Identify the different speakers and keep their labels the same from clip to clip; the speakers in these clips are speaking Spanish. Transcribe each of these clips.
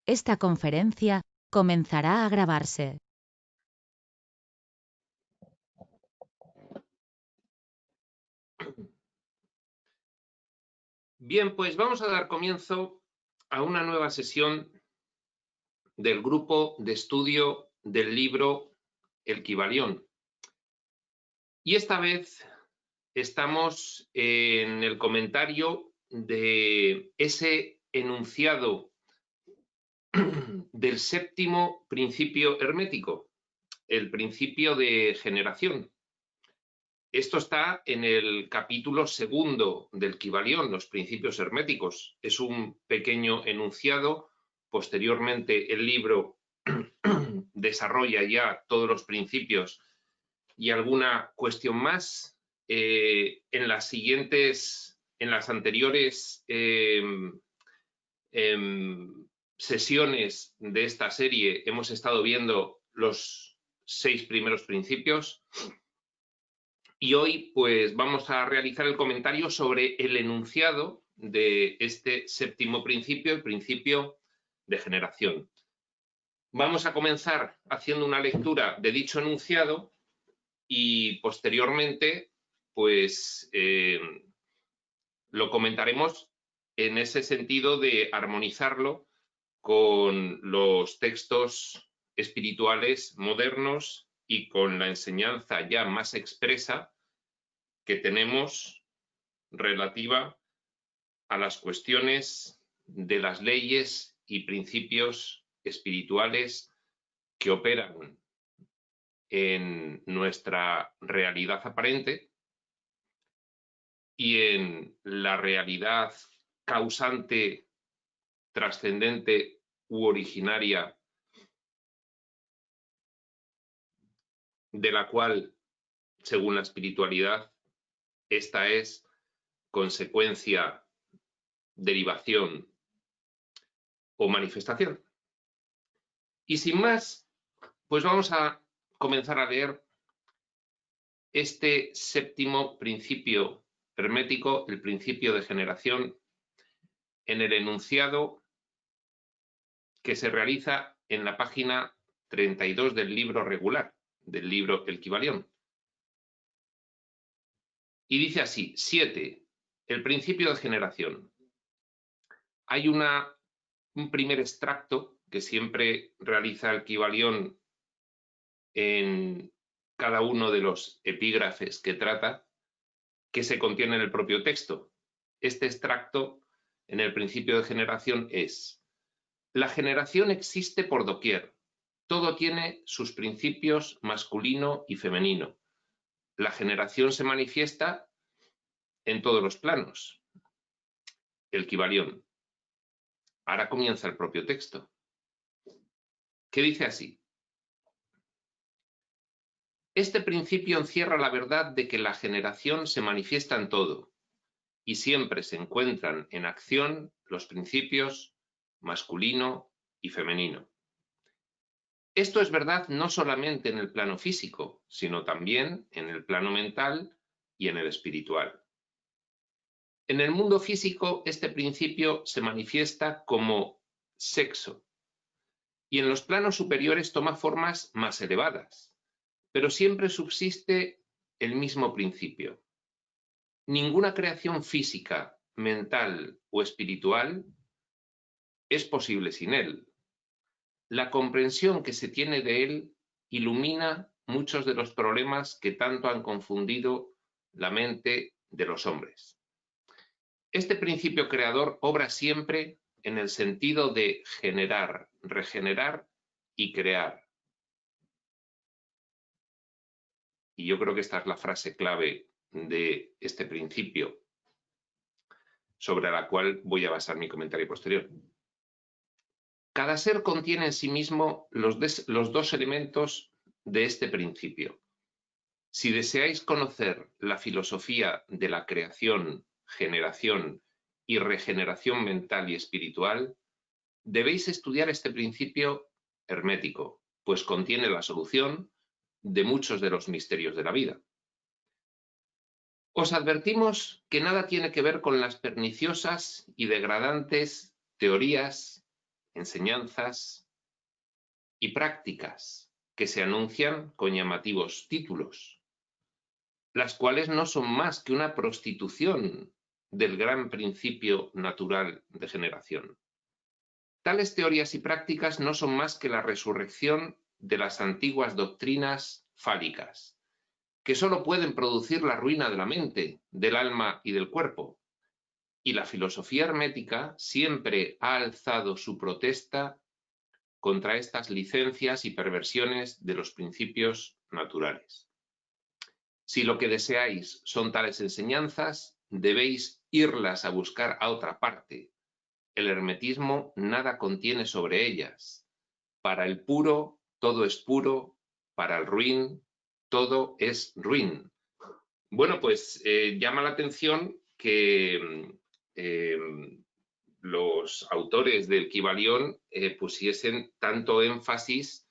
Speaker 1: Esta conferencia comenzará a grabarse.
Speaker 2: Bien, pues vamos a dar comienzo a una nueva sesión del grupo de estudio del libro El Kybalión. Y esta vez estamos en el comentario de ese enunciado del séptimo principio hermético, el principio de generación. Esto está en el capítulo segundo del Kybalión, los principios herméticos. Es un pequeño enunciado. Posteriormente, el libro desarrolla ya todos los principios y alguna cuestión más. En las anteriores sesiones de esta serie hemos estado viendo los 6 primeros principios. Y hoy pues vamos a realizar el comentario sobre el enunciado de este séptimo principio, el principio de generación. Vamos a comenzar haciendo una lectura de dicho enunciado y posteriormente pues lo comentaremos en ese sentido de armonizarlo con los textos espirituales modernos y con la enseñanza ya más expresa que tenemos relativa a las cuestiones de las leyes y principios espirituales que operan en nuestra realidad aparente y en la realidad causante, trascendente u originaria, de la cual, según la espiritualidad, esta es consecuencia, derivación o manifestación. Y sin más, pues vamos a comenzar a leer este séptimo principio hermético, el principio de generación, en el enunciado que se realiza en la página 32 del libro regular, del libro El Kybalión. Y dice así: 7. El principio de generación. Hay un primer extracto que siempre realiza el Kybalión en cada uno de los epígrafes que trata, que se contiene en el propio texto. Este extracto en el principio de generación es: la generación existe por doquier. Todo tiene sus principios masculino y femenino. La generación se manifiesta en todos los planos. El Kybalión. Ahora comienza el propio texto, que dice así: este principio encierra la verdad de que la generación se manifiesta en todo, y siempre se encuentran en acción los principios masculino y femenino. Esto es verdad no solamente en el plano físico, sino también en el plano mental y en el espiritual. En el mundo físico, este principio se manifiesta como sexo, y en los planos superiores toma formas más elevadas, pero siempre subsiste el mismo principio. Ninguna creación física, mental o espiritual es posible sin él. La comprensión que se tiene de él ilumina muchos de los problemas que tanto han confundido la mente de los hombres. Este principio creador obra siempre en el sentido de generar, regenerar y crear. Y yo creo que esta es la frase clave de este principio, sobre la cual voy a basar mi comentario posterior. Cada ser contiene en sí mismo los dos elementos de este principio. Si deseáis conocer la filosofía de la creación, generación y regeneración mental y espiritual, debéis estudiar este principio hermético, pues contiene la solución de muchos de los misterios de la vida. Os advertimos que nada tiene que ver con las perniciosas y degradantes teorías enseñanzas y prácticas que se anuncian con llamativos títulos, las cuales no son más que una prostitución del gran principio natural de generación. Tales teorías y prácticas no son más que la resurrección de las antiguas doctrinas fálicas, que solo pueden producir la ruina de la mente, del alma y del cuerpo. Y la filosofía hermética siempre ha alzado su protesta contra estas licencias y perversiones de los principios naturales. Si lo que deseáis son tales enseñanzas, debéis irlas a buscar a otra parte. El hermetismo nada contiene sobre ellas. Para el puro, todo es puro. Para el ruin, todo es ruin. Bueno, pues llama la atención que los autores del Kybalión pusiesen tanto énfasis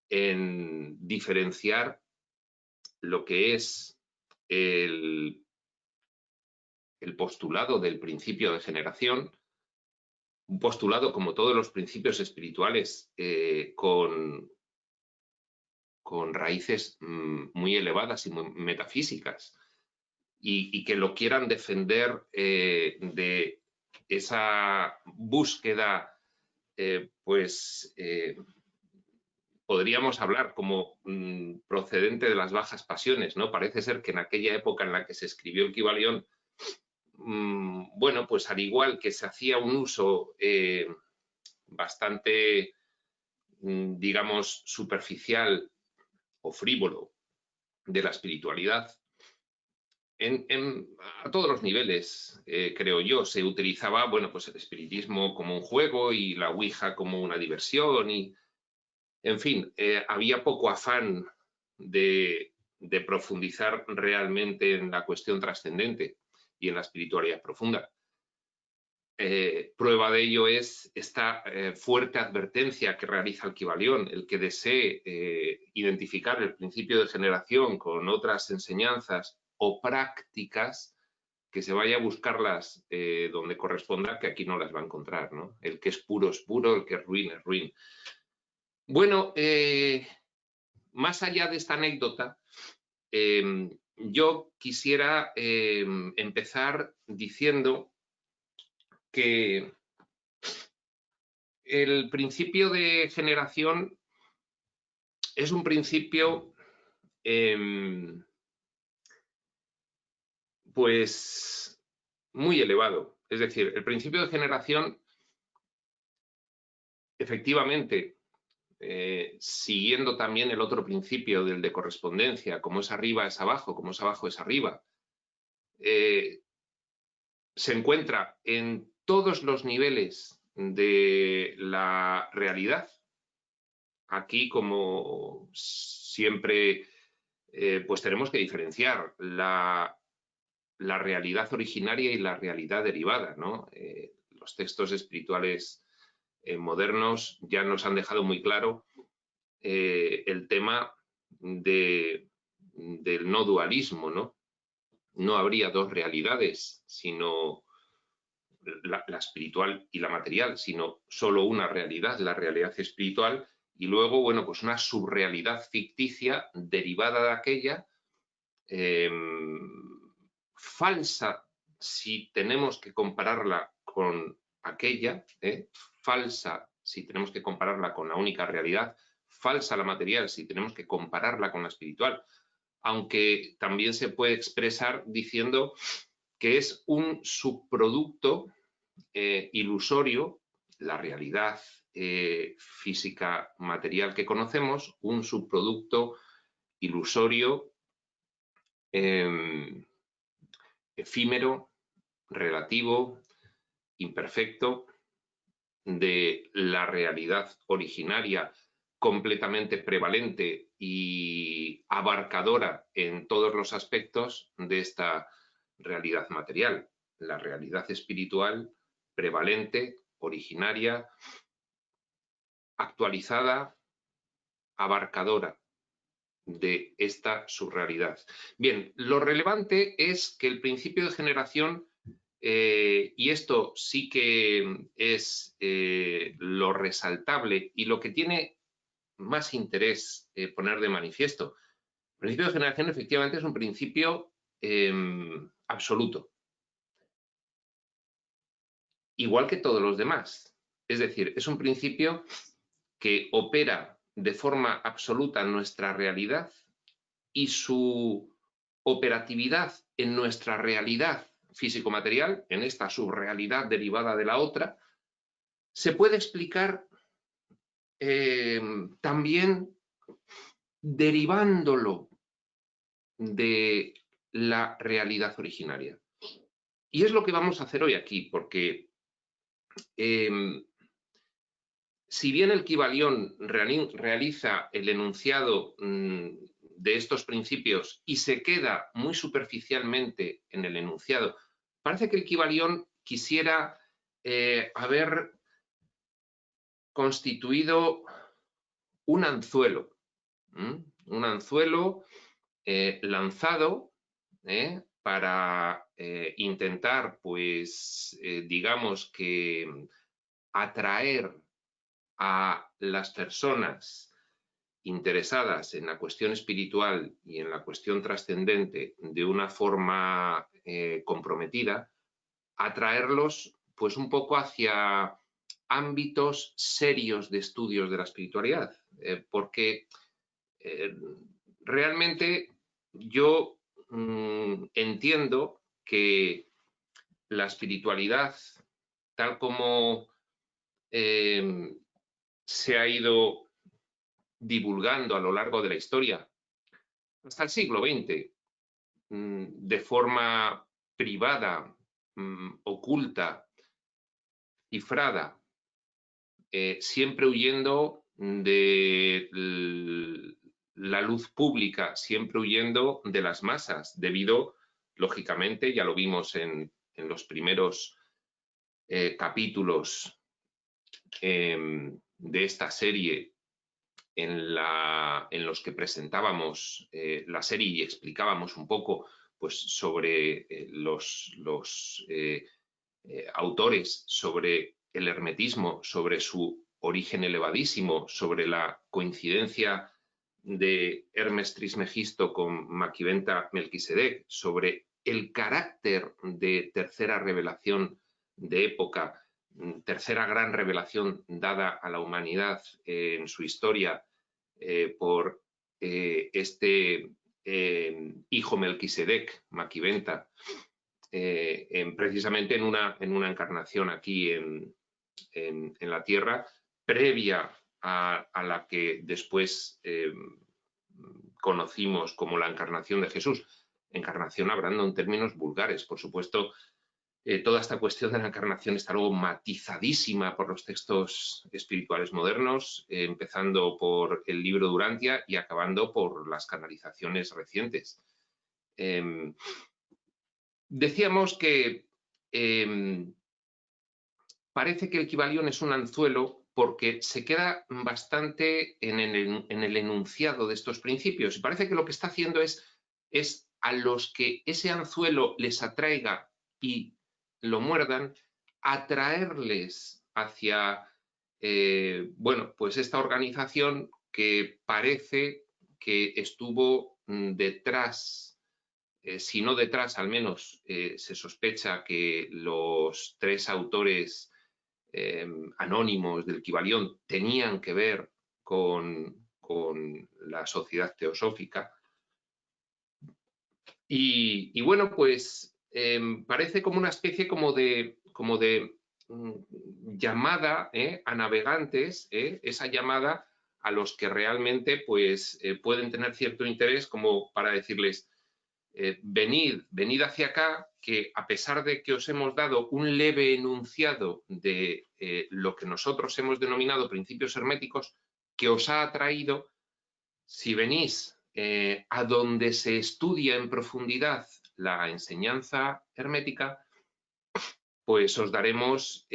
Speaker 2: en diferenciar lo que es el postulado del principio de generación, un postulado como todos los principios espirituales con raíces muy elevadas y muy metafísicas, y que lo quieran defender de esa búsqueda, podríamos hablar como procedente de las bajas pasiones, ¿no? Parece ser que en aquella época en la que se escribió el Kybalión, bueno, pues al igual que se hacía un uso bastante, digamos, superficial o frívolo de la espiritualidad, a todos los niveles, creo yo, se utilizaba, bueno, pues el espiritismo como un juego y la ouija como una diversión y, en fin, había poco afán de profundizar realmente en la cuestión trascendente y en la espiritualidad profunda. Prueba de ello es esta fuerte advertencia que realiza el Kybalión, el que desee identificar el principio de generación con otras enseñanzas o prácticas, que se vaya a buscarlas donde corresponda, que aquí no las va a encontrar, ¿no? El que es puro, el que es ruin. Bueno, más allá de esta anécdota, yo quisiera empezar diciendo que el principio de generación es un principio pues muy elevado. Es decir, el principio de generación, efectivamente, siguiendo también el otro principio del de correspondencia, como es arriba es abajo, como es abajo es arriba, se encuentra en todos los niveles de la realidad. Aquí, como siempre, pues tenemos que diferenciar la realidad originaria y la realidad derivada, ¿no? Los textos espirituales modernos ya nos han dejado muy claro el tema del no dualismo, ¿no? No habría dos realidades, sino la espiritual y la material, sino solo una realidad, la realidad espiritual, y luego, bueno, pues una subrealidad ficticia derivada de aquella, falsa si tenemos que compararla con aquella, falsa si tenemos que compararla con la única realidad, falsa la material si tenemos que compararla con la espiritual, aunque también se puede expresar diciendo que es un subproducto ilusorio, la realidad física material que conocemos, un subproducto ilusorio, efímero, relativo, imperfecto, de la realidad originaria, completamente prevalente y abarcadora en todos los aspectos de esta realidad material. La realidad espiritual, prevalente, originaria, actualizada, abarcadora de esta subrealidad. Bien, lo relevante es que el principio de generación y esto sí que es lo resaltable y lo que tiene más interés poner de manifiesto. El principio de generación efectivamente es un principio absoluto, igual que todos los demás. Es decir, es un principio que opera de forma absoluta en nuestra realidad y su operatividad en nuestra realidad físico-material, en esta subrealidad derivada de la otra, se puede explicar también derivándolo de la realidad originaria. Y es lo que vamos a hacer hoy aquí, porque si bien el Kybalión realiza el enunciado de estos principios y se queda muy superficialmente en el enunciado, parece que el Kybalión quisiera haber constituido un anzuelo lanzado para intentar, pues, digamos que atraer a las personas interesadas en la cuestión espiritual y en la cuestión trascendente de una forma comprometida, atraerlos pues un poco hacia ámbitos serios de estudios de la espiritualidad, porque realmente yo entiendo que la espiritualidad, tal como se ha ido divulgando a lo largo de la historia, hasta el siglo XX, de forma privada, oculta, cifrada, siempre huyendo de la luz pública, siempre huyendo de las masas, debido, lógicamente, ya lo vimos en los primeros capítulos de esta serie, en los que presentábamos la serie y explicábamos un poco pues, sobre los autores, sobre el hermetismo, sobre su origen elevadísimo, sobre la coincidencia de Hermes Trismegisto con Maquiventa Melquisedec, sobre el carácter de tercera revelación de época, tercera gran revelación dada a la humanidad en su historia por este hijo Melquisedec, Maquiventa, precisamente en una encarnación aquí en la Tierra, previa a la que después conocimos como la encarnación de Jesús. Encarnación hablando en términos vulgares, por supuesto. Toda esta cuestión de la encarnación está luego matizadísima por los textos espirituales modernos, empezando por el libro Durantia y acabando por las canalizaciones recientes. Decíamos que parece que el Kybalión es un anzuelo porque se queda bastante en el enunciado de estos principios y parece que lo que está haciendo es a los que ese anzuelo les atraiga y lo muerdan, atraerles hacia, bueno, pues esta organización que parece que estuvo detrás, si no detrás, al menos se sospecha que los tres autores anónimos del Kybalión tenían que ver con la sociedad teosófica. Y bueno, pues parece como una especie como de llamada a navegantes, esa llamada a los que realmente pues, pueden tener cierto interés como para decirles, venid hacia acá, que a pesar de que os hemos dado un leve enunciado de lo que nosotros hemos denominado principios herméticos, que os ha atraído, si venís a donde se estudia en profundidad la enseñanza hermética, pues os daremos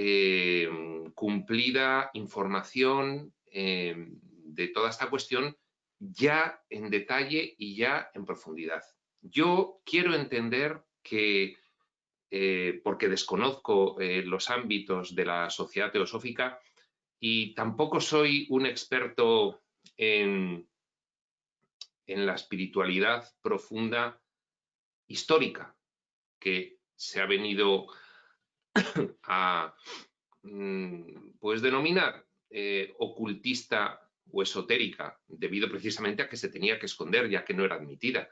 Speaker 2: cumplida información de toda esta cuestión ya en detalle y ya en profundidad. Yo quiero entender que porque desconozco los ámbitos de la sociedad teosófica y tampoco soy un experto en la espiritualidad profunda histórica que se ha venido a pues denominar ocultista o esotérica, debido precisamente a que se tenía que esconder ya que no era admitida.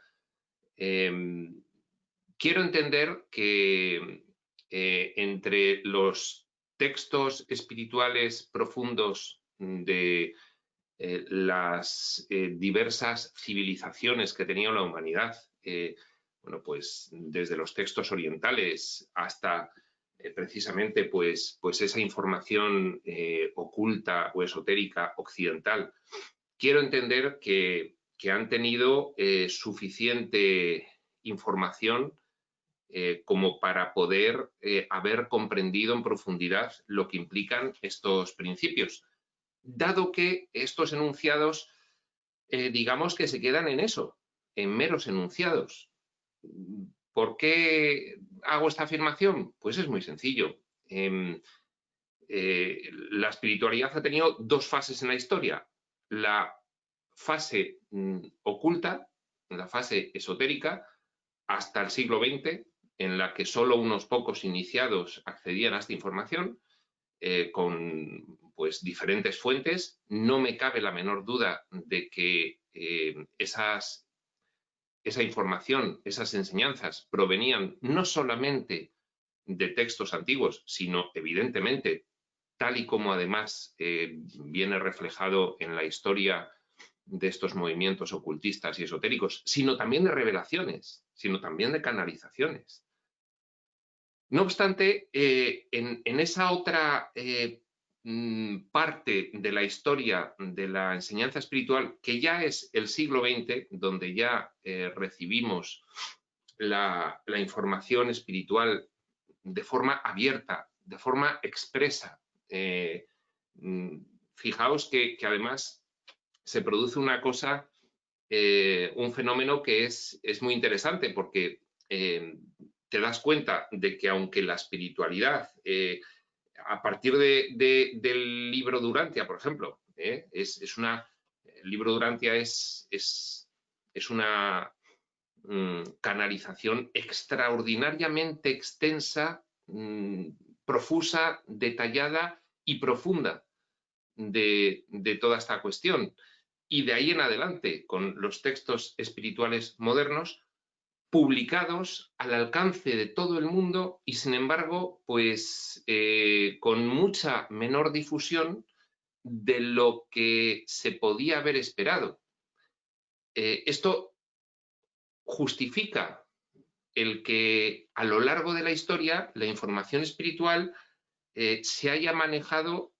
Speaker 2: Quiero entender que entre los textos espirituales profundos de las diversas civilizaciones que tenía la humanidad, bueno, pues desde los textos orientales hasta precisamente pues esa información oculta o esotérica occidental, quiero entender que han tenido suficiente información como para poder haber comprendido en profundidad lo que implican estos principios, dado que estos enunciados, digamos que se quedan en eso, en meros enunciados. ¿Por qué hago esta afirmación? Pues es muy sencillo. La espiritualidad ha tenido dos fases en la historia. La fase oculta, la fase esotérica, hasta el siglo XX, en la que solo unos pocos iniciados accedían a esta información, con pues diferentes fuentes. No me cabe la menor duda de que esa información, esas enseñanzas provenían no solamente de textos antiguos, sino evidentemente, tal y como además viene reflejado en la historia de estos movimientos ocultistas y esotéricos, sino también de revelaciones, sino también de canalizaciones. No obstante, en esa otra parte de la historia de la enseñanza espiritual, que ya es el siglo XX, donde ya recibimos la información espiritual de forma abierta, de forma expresa. Fijaos que además se produce una cosa, un fenómeno que es muy interesante, porque te das cuenta de que aunque la espiritualidad, a partir del libro Durantia, por ejemplo, el libro Durantia es una canalización extraordinariamente extensa, profusa, detallada y profunda de toda esta cuestión. Y de ahí en adelante, con los textos espirituales modernos, publicados al alcance de todo el mundo y, sin embargo, pues con mucha menor difusión de lo que se podía haber esperado. Esto justifica el que a lo largo de la historia la información espiritual se haya manejado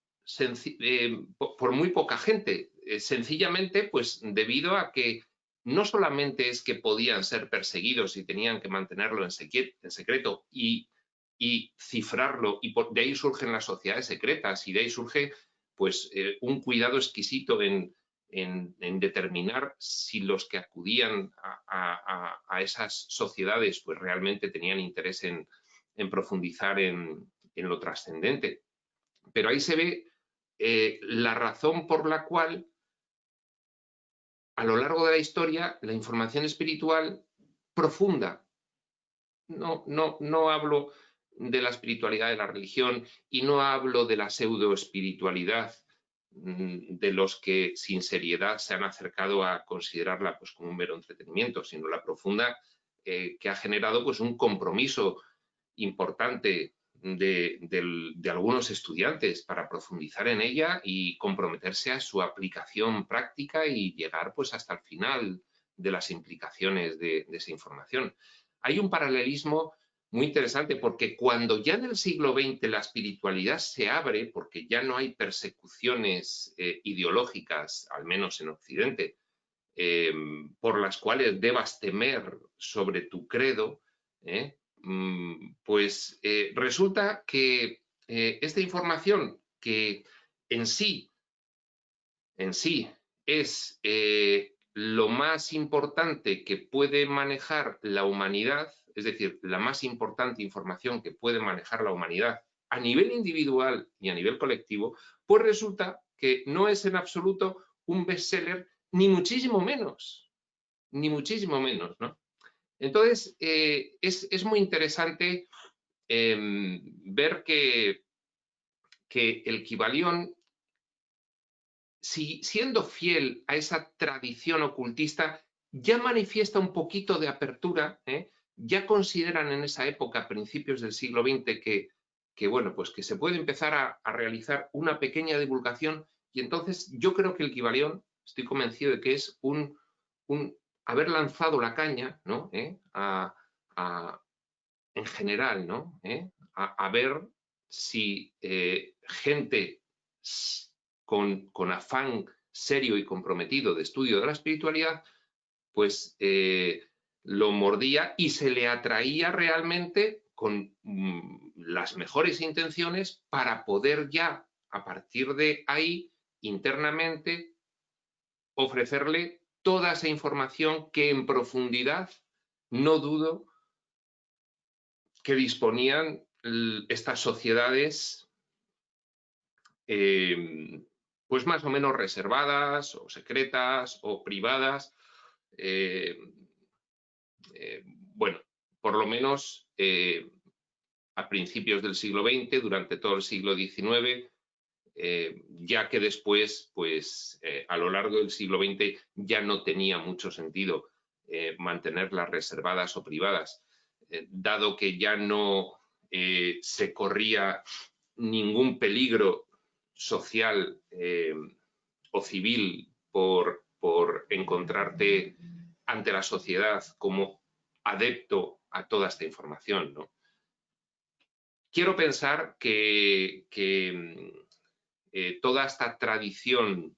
Speaker 2: por muy poca gente, sencillamente pues debido a que no solamente es que podían ser perseguidos y tenían que mantenerlo en secreto y cifrarlo, y de ahí surgen las sociedades secretas y de ahí surge pues un cuidado exquisito en determinar si los que acudían a esas sociedades pues realmente tenían interés en profundizar en lo trascendente. Pero ahí se ve la razón por la cual a lo largo de la historia la información espiritual profunda, no hablo de la espiritualidad de la religión y no hablo de la pseudoespiritualidad de los que sin seriedad se han acercado a considerarla pues como un mero entretenimiento, sino la profunda que ha generado pues un compromiso importante de algunos estudiantes para profundizar en ella y comprometerse a su aplicación práctica y llegar pues hasta el final de las implicaciones de esa información. Hay un paralelismo muy interesante porque cuando ya en el siglo XX la espiritualidad se abre, porque ya no hay persecuciones ideológicas, al menos en Occidente, por las cuales debas temer sobre tu credo, pues resulta que esta información que en sí es lo más importante que puede manejar la humanidad, es decir, la más importante información que puede manejar la humanidad a nivel individual y a nivel colectivo, pues resulta que no es en absoluto un bestseller, ni muchísimo menos, ¿no? Entonces, es muy interesante ver que el Kybalión, siendo fiel a esa tradición ocultista, ya manifiesta un poquito de apertura, ya consideran en esa época, a principios del siglo XX, bueno, pues que se puede empezar a realizar una pequeña divulgación, y entonces yo creo que el Kybalión, estoy convencido de que es un haber lanzado la caña, ¿no? En general, ¿no? A ver si gente con afán serio y comprometido de estudio de la espiritualidad, pues lo mordía y se le atraía realmente con las mejores intenciones para poder ya, a partir de ahí, internamente, ofrecerle toda esa información que en profundidad, no dudo, que disponían estas sociedades pues más o menos reservadas o secretas o privadas. Bueno, por lo menos a principios del siglo XX, durante todo el siglo XIX, ya que después, pues a lo largo del siglo XX ya no tenía mucho sentido mantenerlas reservadas o privadas, dado que ya no se corría ningún peligro social o civil por encontrarte ante la sociedad como adepto a toda esta información, ¿no? Quiero pensar que toda esta tradición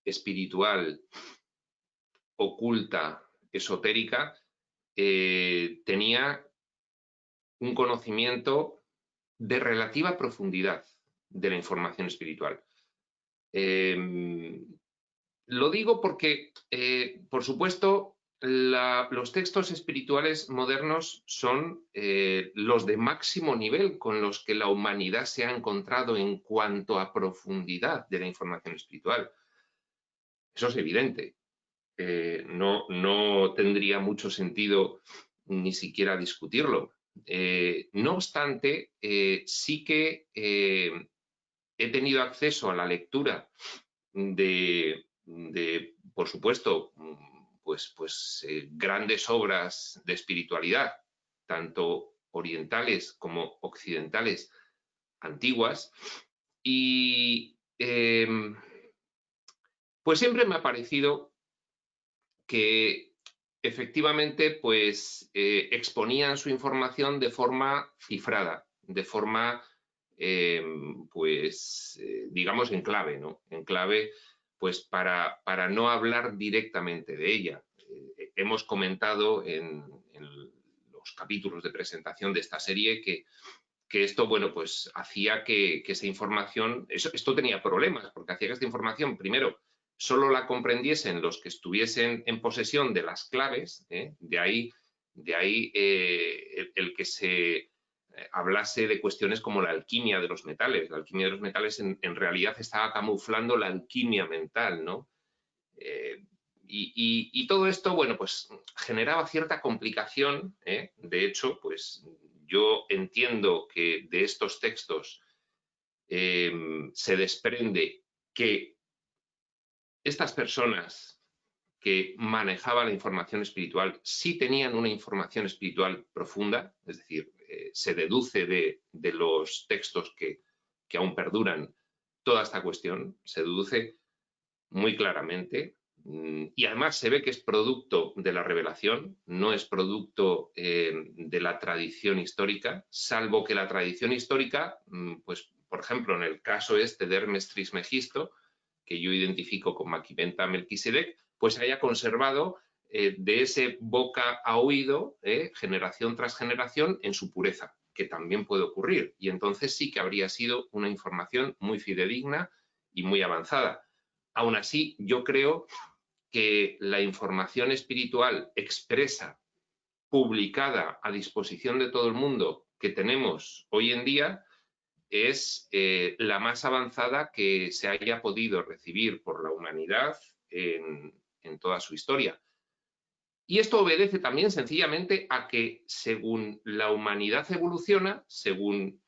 Speaker 2: espiritual, oculta, esotérica, tenía un conocimiento de relativa profundidad de la información espiritual. Lo digo porque, por supuesto, los textos espirituales modernos son los de máximo nivel con los que la humanidad se ha encontrado en cuanto a profundidad de la información espiritual. Eso es evidente. No tendría mucho sentido ni siquiera discutirlo. No obstante, sí que he tenido acceso a la lectura de por supuesto, pues grandes obras de espiritualidad, tanto orientales como occidentales, antiguas, y pues siempre me ha parecido que efectivamente pues exponían su información de forma cifrada, de forma pues digamos en clave, ¿no? En clave pues para no hablar directamente de ella. Hemos comentado en los capítulos de presentación de esta serie que esto, bueno, pues hacía que esa información, esto tenía problemas, porque hacía que esta información, primero, solo la comprendiesen los que estuviesen en posesión de las claves, de ahí el que se hablase de cuestiones como la alquimia de los metales. La alquimia de los metales en realidad estaba camuflando la alquimia mental, ¿no? Y todo esto, bueno, pues generaba cierta complicación, de hecho, pues yo entiendo que de estos textos se desprende que estas personas que manejaban la información espiritual sí tenían una información espiritual profunda, es decir, se deduce de los textos que aún perduran toda esta cuestión, se deduce muy claramente. Y además se ve que es producto de la revelación, no es producto de la tradición histórica, salvo que la tradición histórica, pues por ejemplo en el caso este de Hermes Trismegisto, que yo identifico con Maquiventa Melquisedec, pues haya conservado de ese boca a oído, generación tras generación, en su pureza, que también puede ocurrir. Y entonces sí que habría sido una información muy fidedigna y muy avanzada. Aún así, yo creo que la información espiritual expresa publicada a disposición de todo el mundo que tenemos hoy en día es la más avanzada que se haya podido recibir por la humanidad en toda su historia. Y esto obedece también sencillamente a que según la humanidad evoluciona, según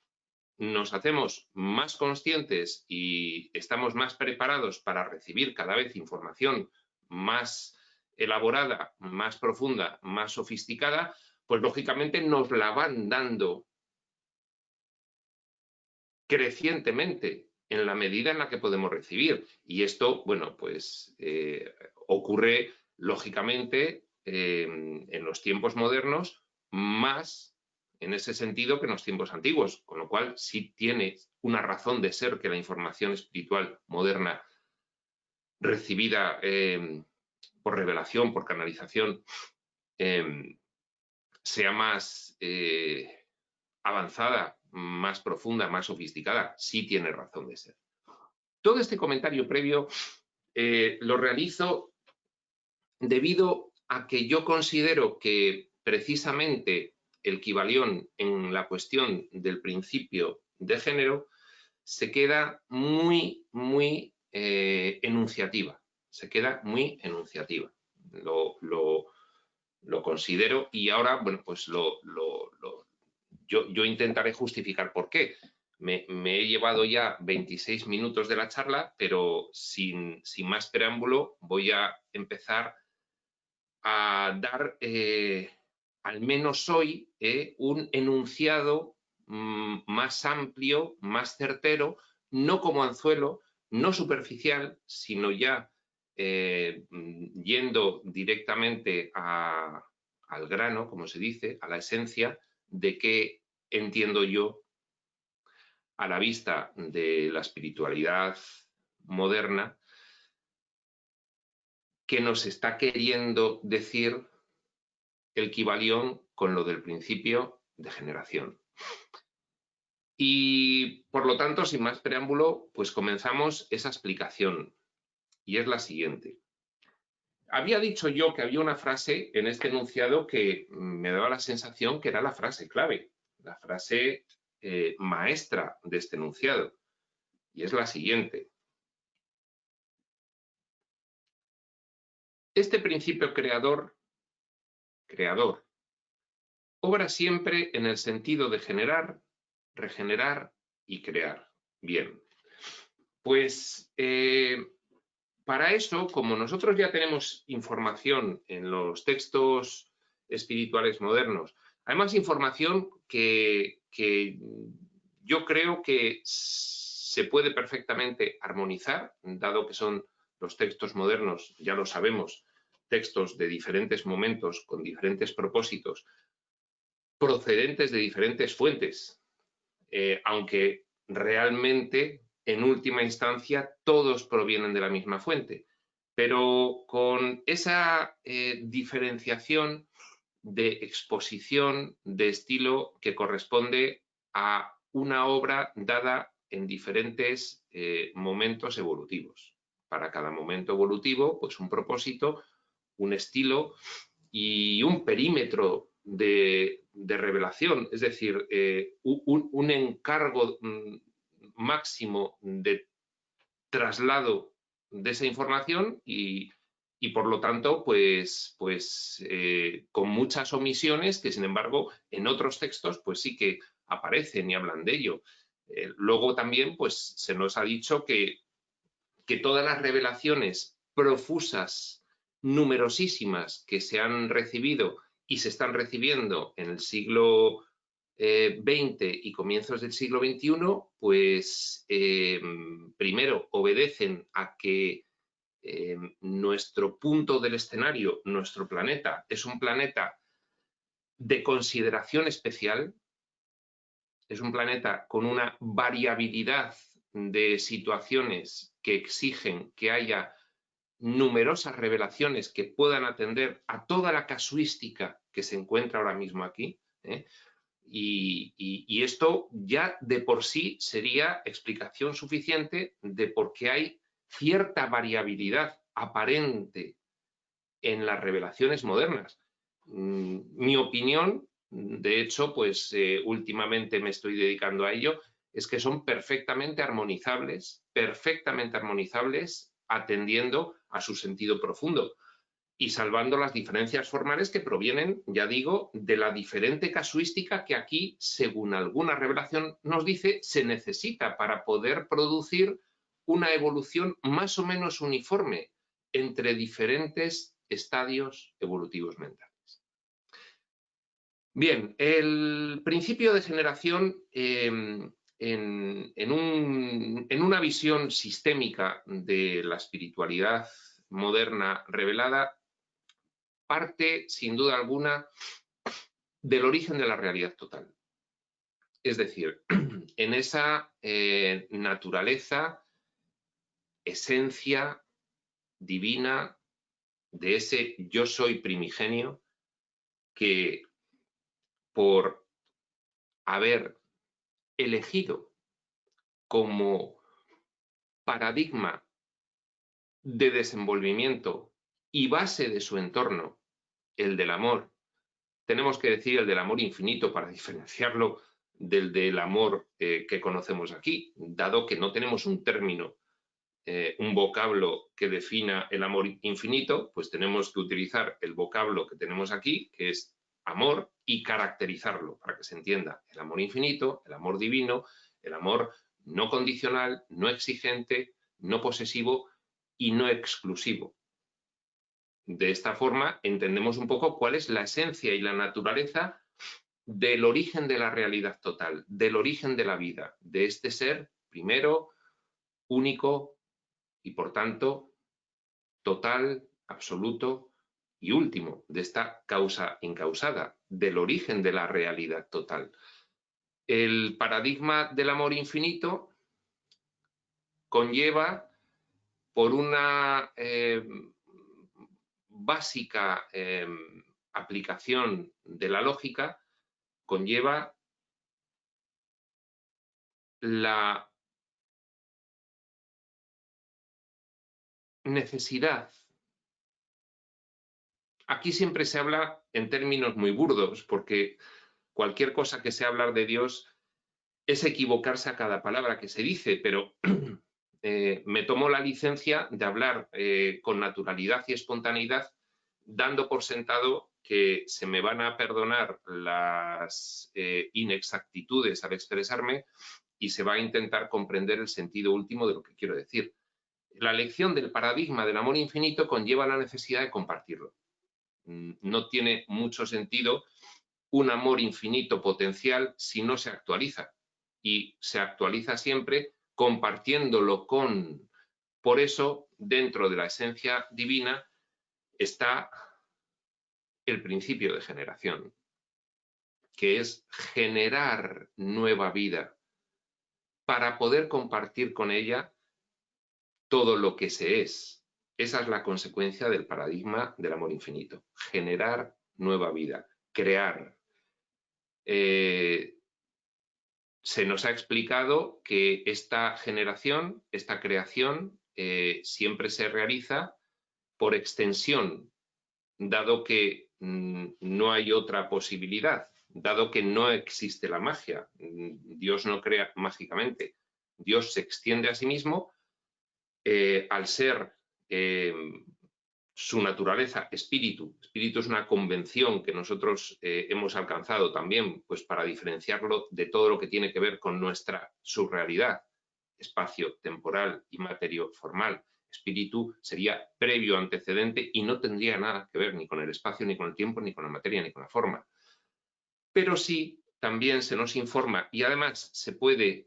Speaker 2: nos hacemos más conscientes y estamos más preparados para recibir cada vez información más elaborada, más profunda, más sofisticada, pues lógicamente nos la van dando crecientemente en la medida en la que podemos recibir. Y esto, bueno, pues ocurre lógicamente en los tiempos modernos más en ese sentido que en los tiempos antiguos, con lo cual sí tiene una razón de ser que la información espiritual moderna recibida por revelación, por canalización, sea más avanzada, más profunda, más sofisticada, sí tiene razón de ser. Todo este comentario previo lo realizo debido a que yo considero que precisamente el Kybalión en la cuestión del principio de género se queda muy enunciativa. Se queda muy enunciativa. Lo considero y ahora, bueno, pues yo intentaré justificar por qué. Me he llevado ya 26 minutos de la charla, pero sin más preámbulo voy a empezar a dar, al menos hoy, un enunciado más amplio, más certero, no como anzuelo, no superficial, sino ya yendo directamente al grano, como se dice, a la esencia de qué entiendo yo a la vista de la espiritualidad moderna que nos está queriendo decir el Kybalión con lo del principio de generación. Y por lo tanto, sin más preámbulo, pues comenzamos esa explicación y es la siguiente. Había dicho yo que había una frase en este enunciado que me daba la sensación que era la frase clave, la frase maestra de este enunciado, y es la siguiente. Este principio creador, obra siempre en el sentido de generar, regenerar y crear. Bien, pues para eso, como nosotros ya tenemos información en los textos espirituales modernos, hay más información que yo creo que se puede perfectamente armonizar, dado que son los textos modernos, ya lo sabemos, textos de diferentes momentos, con diferentes propósitos, procedentes de diferentes fuentes, aunque realmente en última instancia todos provienen de la misma fuente, pero con esa diferenciación de exposición, de estilo que corresponde a una obra dada en diferentes momentos evolutivos. Para cada momento evolutivo, pues un propósito, un estilo y un perímetro de revelación, es decir, un encargo máximo de traslado de esa información y por lo tanto, pues con muchas omisiones que, sin embargo, en otros textos, pues sí que aparecen y hablan de ello. Luego también, pues se nos ha dicho que todas las revelaciones profusas, numerosísimas, que se han recibido y se están recibiendo en el siglo XX y comienzos del siglo XXI, pues primero obedecen a que nuestro punto del escenario, nuestro planeta, es un planeta de consideración especial, es un planeta con una variabilidad de situaciones que exigen que haya numerosas revelaciones que puedan atender a toda la casuística que se encuentra ahora mismo aquí, y esto ya de por sí sería explicación suficiente de por qué hay cierta variabilidad aparente en las revelaciones modernas. Mi opinión, de hecho, pues últimamente me estoy dedicando a ello, es que son perfectamente armonizables, atendiendo a su sentido profundo y salvando las diferencias formales que provienen, ya digo, de la diferente casuística que aquí, según alguna revelación nos dice, se necesita para poder producir una evolución más o menos uniforme entre diferentes estadios evolutivos mentales. Bien, el principio de generación en una visión sistémica de la espiritualidad moderna revelada parte, sin duda alguna, del origen de la realidad total. Es decir, en esa naturaleza, esencia divina de ese yo soy primigenio que por haber elegido como paradigma de desenvolvimiento y base de su entorno el del amor, tenemos que decir el del amor infinito para diferenciarlo del amor que conocemos aquí, dado que no tenemos un término, un vocablo que defina el amor infinito, pues tenemos que utilizar el vocablo que tenemos aquí, que es amor, y caracterizarlo para que se entienda el amor infinito, el amor divino, el amor no condicional, no exigente, no posesivo y no exclusivo. De esta forma entendemos un poco cuál es la esencia y la naturaleza del origen de la realidad total, del origen de la vida, de este ser primero, único y por tanto total, absoluto y último, de esta causa incausada, del origen de la realidad total. El paradigma del amor infinito conlleva, por una básica aplicación de la lógica, conlleva la necesidad. Aquí siempre se habla en términos muy burdos, porque cualquier cosa que sea hablar de Dios es equivocarse a cada palabra que se dice, pero me tomo la licencia de hablar con naturalidad y espontaneidad, dando por sentado que se me van a perdonar las inexactitudes al expresarme y se va a intentar comprender el sentido último de lo que quiero decir. La lección del paradigma del amor infinito conlleva la necesidad de compartirlo. No tiene mucho sentido un amor infinito potencial si no se actualiza. Y se actualiza siempre compartiéndolo con. Por eso, dentro de la esencia divina está el principio de generación, que es generar nueva vida para poder compartir con ella todo lo que se es. Esa es la consecuencia del paradigma del amor infinito. Generar nueva vida, crear. Se nos ha explicado que esta generación, esta creación, siempre se realiza por extensión, dado que no hay otra posibilidad, dado que no existe la magia. Dios no crea mágicamente. Dios se extiende a sí mismo. Al ser su naturaleza espíritu, espíritu es una convención que nosotros hemos alcanzado también pues para diferenciarlo de todo lo que tiene que ver con nuestra subrealidad, espacio temporal y materio formal. Espíritu sería previo antecedente y no tendría nada que ver ni con el espacio, ni con el tiempo, ni con la materia, ni con la forma. Pero sí, también se nos informa y además se puede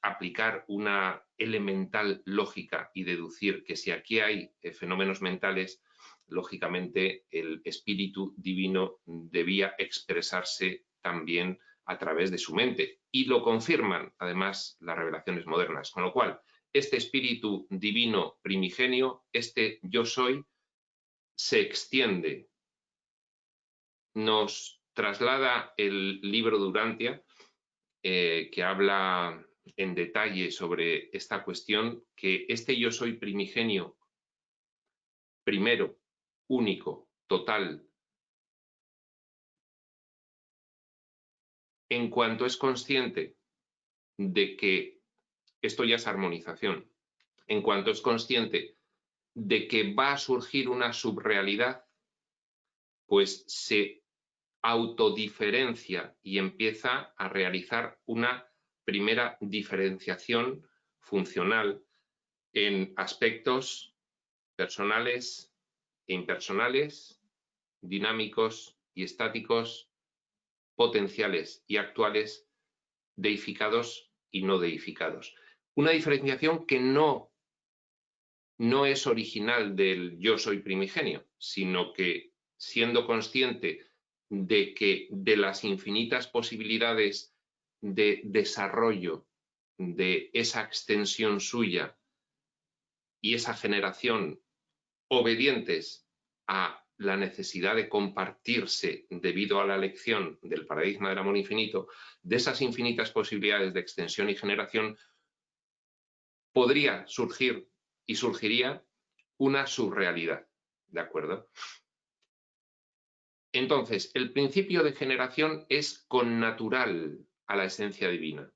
Speaker 2: aplicar una elemental lógica y deducir que si aquí hay fenómenos mentales, lógicamente el espíritu divino debía expresarse también a través de su mente. Y lo confirman además las revelaciones modernas. Con lo cual, este espíritu divino primigenio, este yo soy, se extiende, nos traslada el libro de Urantia, que habla en detalle sobre esta cuestión, que este yo soy primigenio, primero, único, total, en cuanto es consciente de que esto ya es armonización, en cuanto es consciente de que va a surgir una subrealidad, pues se autodiferencia y empieza a realizar una primera diferenciación funcional en aspectos personales e impersonales, dinámicos y estáticos, potenciales y actuales, deificados y no deificados. Una diferenciación que no es original del yo soy primigenio, sino que siendo consciente de que de las infinitas posibilidades de desarrollo de esa extensión suya y esa generación obedientes a la necesidad de compartirse debido a la elección del paradigma del amor infinito, de esas infinitas posibilidades de extensión y generación, podría surgir y surgiría una subrealidad, ¿de acuerdo? Entonces, el principio de generación es connatural a la esencia divina.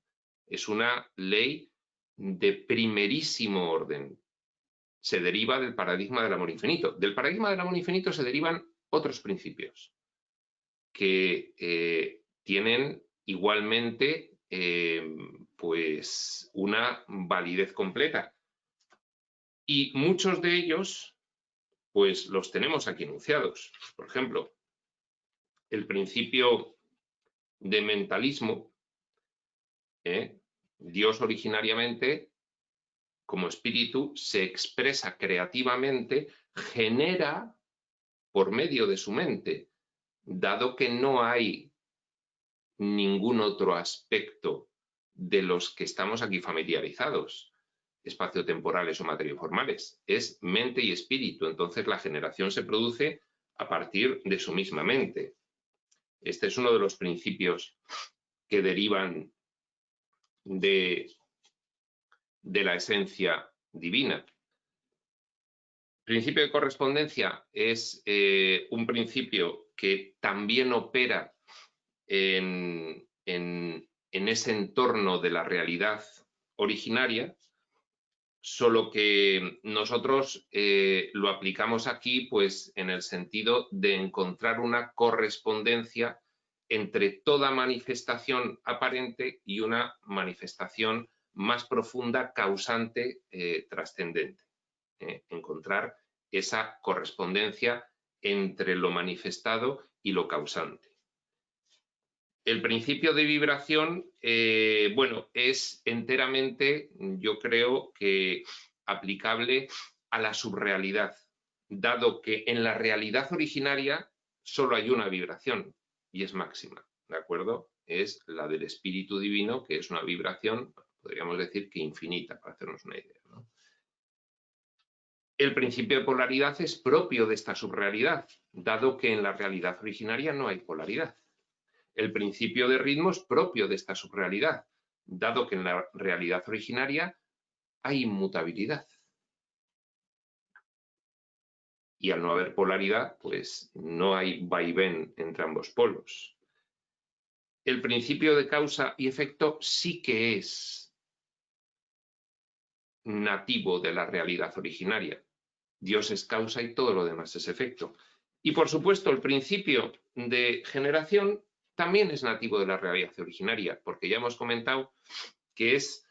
Speaker 2: Es una ley de primerísimo orden. Se deriva del paradigma del amor infinito. Del paradigma del amor infinito se derivan otros principios que tienen igualmente pues una validez completa. Y muchos de ellos pues los tenemos aquí enunciados. Por ejemplo, el principio de mentalismo, Dios originariamente, como espíritu, se expresa creativamente, genera por medio de su mente, dado que no hay ningún otro aspecto de los que estamos aquí familiarizados, espaciotemporales o materioformales, es mente y espíritu. Entonces la generación se produce a partir de su misma mente. Este es uno de los principios que derivan de la esencia divina. El principio de correspondencia es un principio que también opera en ese entorno de la realidad originaria, solo que nosotros lo aplicamos aquí pues en el sentido de encontrar una correspondencia entre toda manifestación aparente y una manifestación más profunda, causante, trascendente. Encontrar esa correspondencia entre lo manifestado y lo causante. El principio de vibración, bueno, es enteramente, yo creo que aplicable a la subrealidad, dado que en la realidad originaria solo hay una vibración y es máxima, ¿de acuerdo? Es la del espíritu divino, que es una vibración, podríamos decir que infinita, para hacernos una idea, ¿no? El principio de polaridad es propio de esta subrealidad, dado que en la realidad originaria no hay polaridad. El principio de ritmo es propio de esta subrealidad, dado que en la realidad originaria hay inmutabilidad. Y al no haber polaridad, pues no hay vaivén entre ambos polos. El principio de causa y efecto sí que es nativo de la realidad originaria. Dios es causa y todo lo demás es efecto. Y por supuesto, el principio de generación también es nativo de la realidad originaria, porque ya hemos comentado que es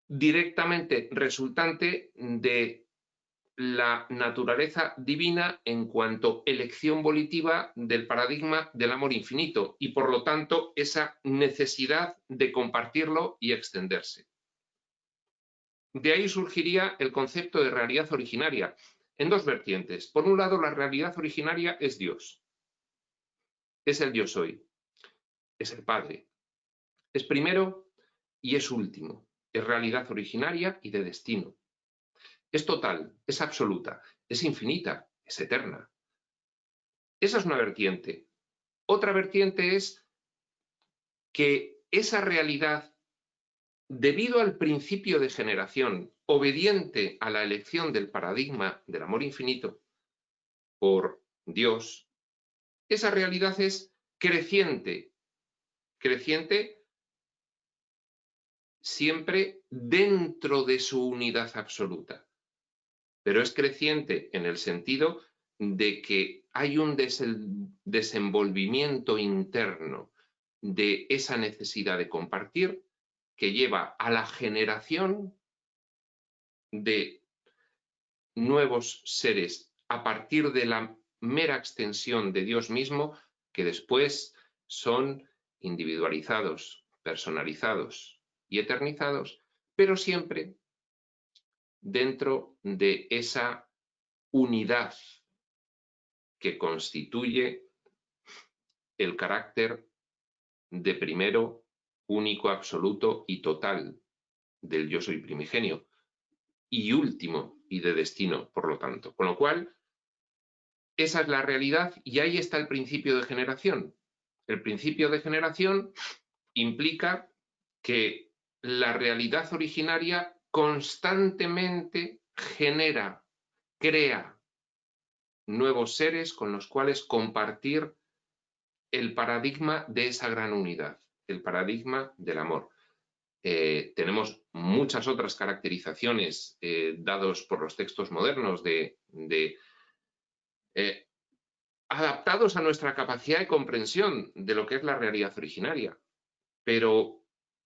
Speaker 2: directamente resultante de la naturaleza divina en cuanto elección volitiva del paradigma del amor infinito y por lo tanto esa necesidad de compartirlo y extenderse. De ahí surgiría el concepto de realidad originaria en dos vertientes. Por un lado, la realidad originaria es Dios. Es el yo soy. Es el Padre. Es primero y es último. Es realidad originaria y de destino. Es total, es absoluta, es infinita, es eterna. Esa es una vertiente. Otra vertiente es que esa realidad, debido al principio de generación, obediente a la elección del paradigma del amor infinito por Dios, esa realidad es creciente creciente siempre dentro de su unidad absoluta, pero es creciente en el sentido de que hay un desenvolvimiento interno de esa necesidad de compartir que lleva a la generación de nuevos seres a partir de la mera extensión de Dios mismo, que después son individualizados, personalizados y eternizados, pero siempre dentro de esa unidad que constituye el carácter de primero, único, absoluto y total del yo soy primigenio, y último y de destino, por lo tanto. Con lo cual, esa es la realidad y ahí está el principio de generación. El principio de generación implica que la realidad originaria constantemente genera, crea nuevos seres con los cuales compartir el paradigma de esa gran unidad, el paradigma del amor. Tenemos muchas otras caracterizaciones dados por los textos modernos adaptados a nuestra capacidad de comprensión de lo que es la realidad originaria, pero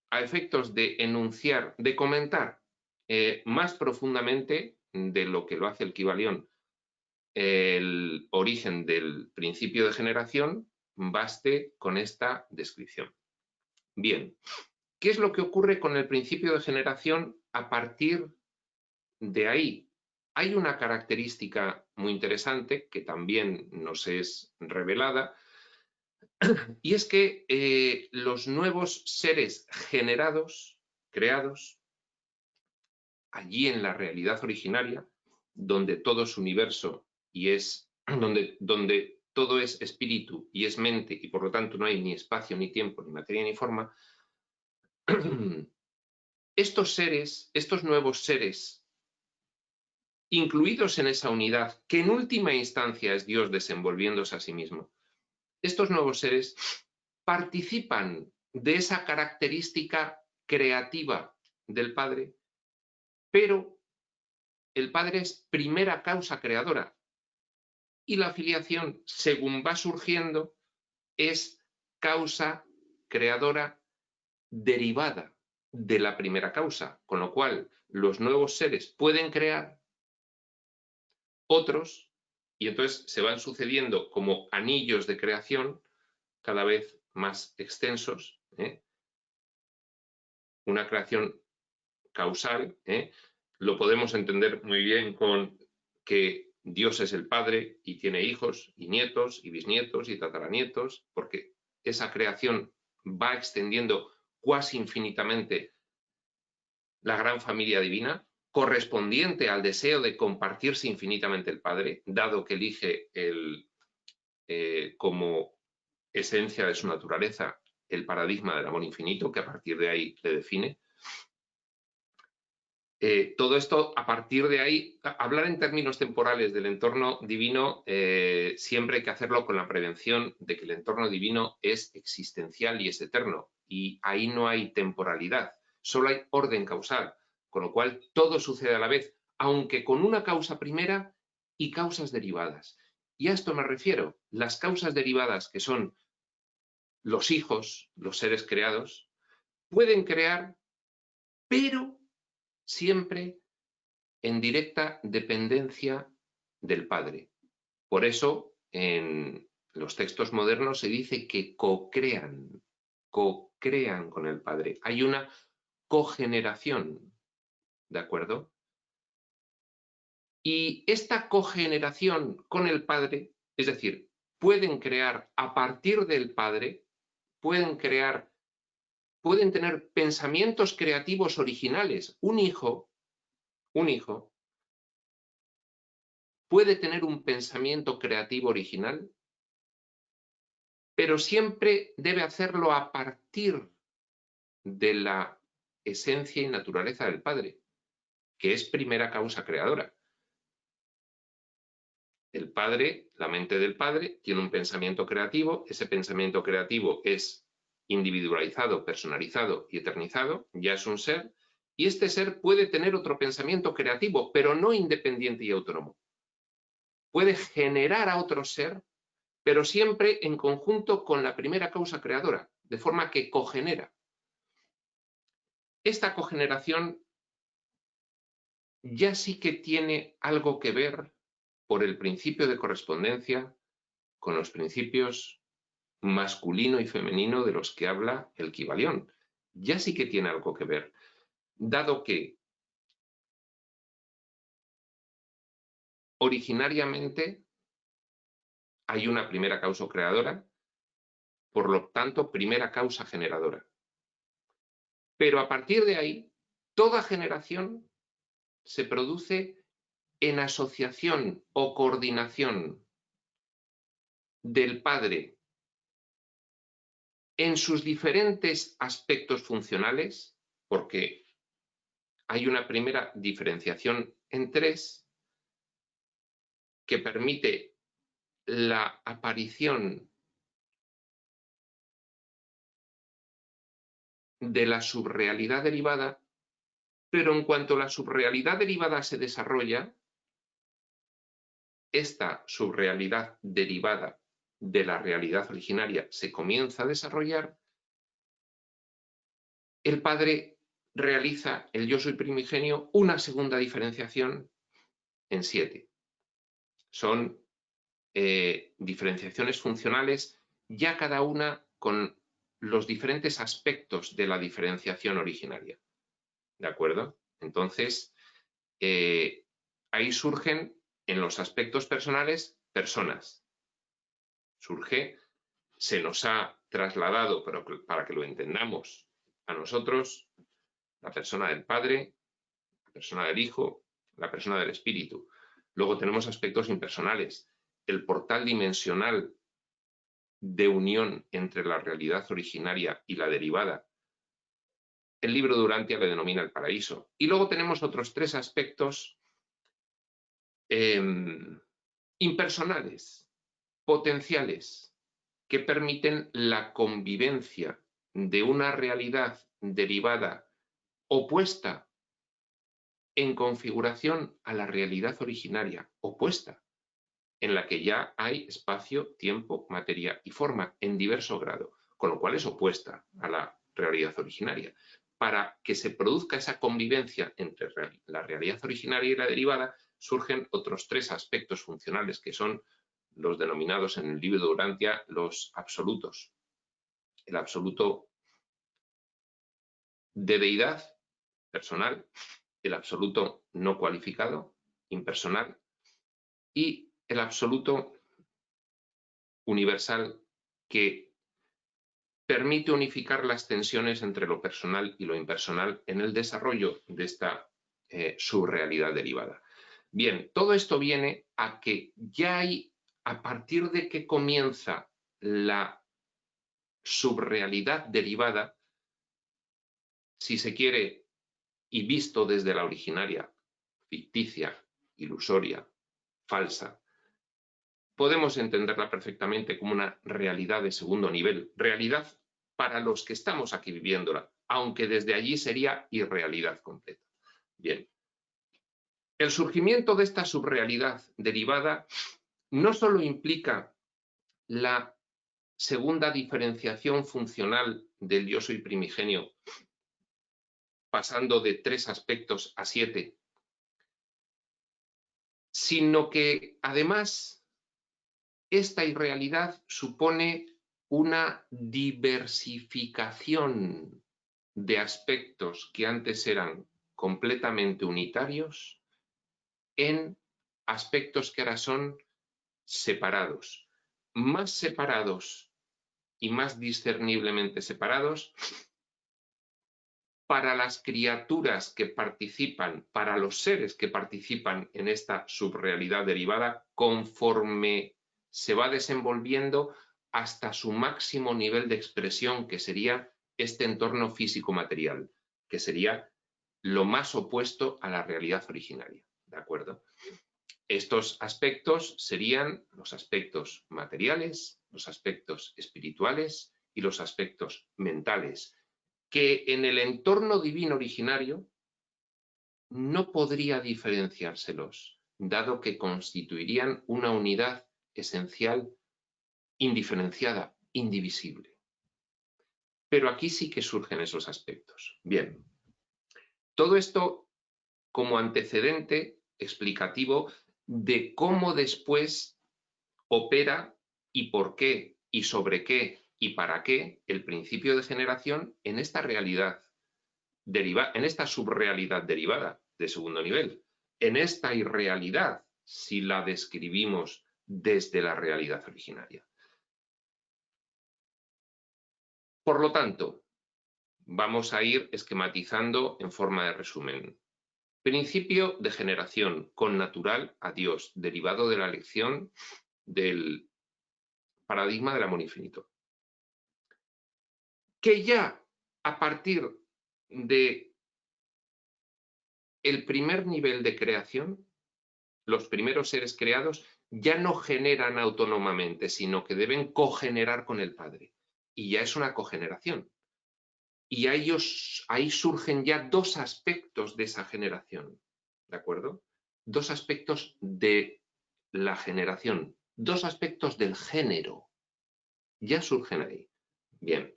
Speaker 2: a efectos de enunciar, de comentar más profundamente de lo que lo hace el Kybalión, el origen del principio de generación, baste con esta descripción. Bien, ¿qué es lo que ocurre con el principio de generación a partir de ahí? Hay una característica muy interesante que también nos es revelada, y es que los nuevos seres generados, creados, allí en la realidad originaria, donde todo es universo y es donde todo es espíritu y es mente y por lo tanto no hay ni espacio, ni tiempo, ni materia, ni forma, estos seres, estos nuevos seres, incluidos en esa unidad, que en última instancia es Dios desenvolviéndose a sí mismo, estos nuevos seres participan de esa característica creativa del Padre, pero el Padre es primera causa creadora y la filiación, según va surgiendo, es causa creadora derivada de la primera causa, con lo cual los nuevos seres pueden crear otros y entonces se van sucediendo como anillos de creación cada vez más extensos, una creación causal, lo podemos entender muy bien con que Dios es el Padre y tiene hijos y nietos y bisnietos y tataranietos, porque esa creación va extendiendo cuasi infinitamente la gran familia divina, correspondiente al deseo de compartirse infinitamente el Padre, dado que elige como esencia de su naturaleza el paradigma del amor infinito, que a partir de ahí le define. Todo esto, a partir de ahí, hablar en términos temporales del entorno divino, siempre hay que hacerlo con la prevención de que el entorno divino es existencial y es eterno, y ahí no hay temporalidad, solo hay orden causal, con lo cual todo sucede a la vez, aunque con una causa primera y causas derivadas. Y a esto me refiero, las causas derivadas, que son los hijos, los seres creados, pueden crear, pero siempre en directa dependencia del Padre. Por eso, en los textos modernos se dice que co-crean con el Padre. Hay una cogeneración, ¿de acuerdo? Y esta cogeneración con el Padre, es decir, pueden crear a partir del Padre, pueden tener pensamientos creativos originales. Un hijo puede tener un pensamiento creativo original, pero siempre debe hacerlo a partir de la esencia y naturaleza del Padre, que es primera causa creadora. El Padre, la mente del Padre, tiene un pensamiento creativo, ese pensamiento creativo es individualizado, personalizado y eternizado, ya es un ser, y este ser puede tener otro pensamiento creativo, pero no independiente y autónomo. Puede generar a otro ser, pero siempre en conjunto con la primera causa creadora, de forma que cogenera. Esta cogeneración ya sí que tiene algo que ver, por el principio de correspondencia, con los principios masculino y femenino de los que habla el Kybalión. Ya sí que tiene algo que ver, dado que originariamente hay una primera causa creadora, por lo tanto, primera causa generadora. Pero a partir de ahí, toda generación se produce en asociación o coordinación del Padre en sus diferentes aspectos funcionales, porque hay una primera diferenciación en tres que permite la aparición de la subrealidad derivada, pero en cuanto la subrealidad derivada se desarrolla, esta subrealidad derivada de la realidad originaria se comienza a desarrollar, el Padre realiza, el yo soy primigenio, una segunda diferenciación en 7. Son diferenciaciones funcionales, ya cada una con los diferentes aspectos de la diferenciación originaria. ¿De acuerdo? Entonces, ahí surgen en los aspectos personales personas. Se nos ha trasladado, pero para que lo entendamos, a nosotros la persona del Padre, la persona del Hijo, la persona del Espíritu. Luego tenemos aspectos impersonales, el portal dimensional de unión entre la realidad originaria y la derivada. El libro de Urantia le denomina el paraíso. Y luego tenemos otros 3 aspectos impersonales, potenciales, que permiten la convivencia de una realidad derivada opuesta en configuración a la realidad originaria, opuesta, en la que ya hay espacio, tiempo, materia y forma en diverso grado, con lo cual es opuesta a la realidad originaria. Para que se produzca esa convivencia entre la realidad originaria y la derivada, surgen otros 3 aspectos funcionales que son los denominados en el libro de Urantia los absolutos. El absoluto de deidad, personal, el absoluto no cualificado, impersonal, y el absoluto universal que permite unificar las tensiones entre lo personal y lo impersonal en el desarrollo de esta subrealidad derivada. Bien, todo esto viene a que ya hay, a partir de que comienza la subrealidad derivada, si se quiere, y visto desde la originaria, ficticia, ilusoria, falsa, podemos entenderla perfectamente como una realidad de segundo nivel, realidad para los que estamos aquí viviéndola, aunque desde allí sería irrealidad completa. Bien, el surgimiento de esta subrealidad derivada no solo implica la segunda diferenciación funcional del yo soy primigenio, pasando de 3 aspectos a 7, sino que además esta irrealidad supone una diversificación de aspectos que antes eran completamente unitarios en aspectos que ahora son separados. Más separados y más discerniblemente separados para las criaturas que participan, para los seres que participan en esta subrealidad derivada, conforme se va desenvolviendo hasta su máximo nivel de expresión, que sería este entorno físico-material, que sería lo más opuesto a la realidad originaria, ¿de acuerdo? Estos aspectos serían los aspectos materiales, los aspectos espirituales y los aspectos mentales, que en el entorno divino originario no podría diferenciárselos, dado que constituirían una unidad esencial, indiferenciada, indivisible. Pero aquí sí que surgen esos aspectos. Bien, todo esto como antecedente explicativo de cómo después opera y por qué y sobre qué y para qué el principio de generación en esta realidad en esta subrealidad derivada de segundo nivel, en esta irrealidad si la describimos desde la realidad originaria. Por lo tanto, vamos a ir esquematizando en forma de resumen. Principio de generación con natural a Dios, derivado de la lección del paradigma del amor infinito. Que ya a partir de el primer nivel de creación, los primeros seres creados ya no generan autónomamente, sino que deben cogenerar con el Padre. Y ya es una cogeneración. Y ahí surgen ya dos aspectos de esa generación, ¿de acuerdo? Dos aspectos de la generación, dos aspectos del género, ya surgen ahí. Bien,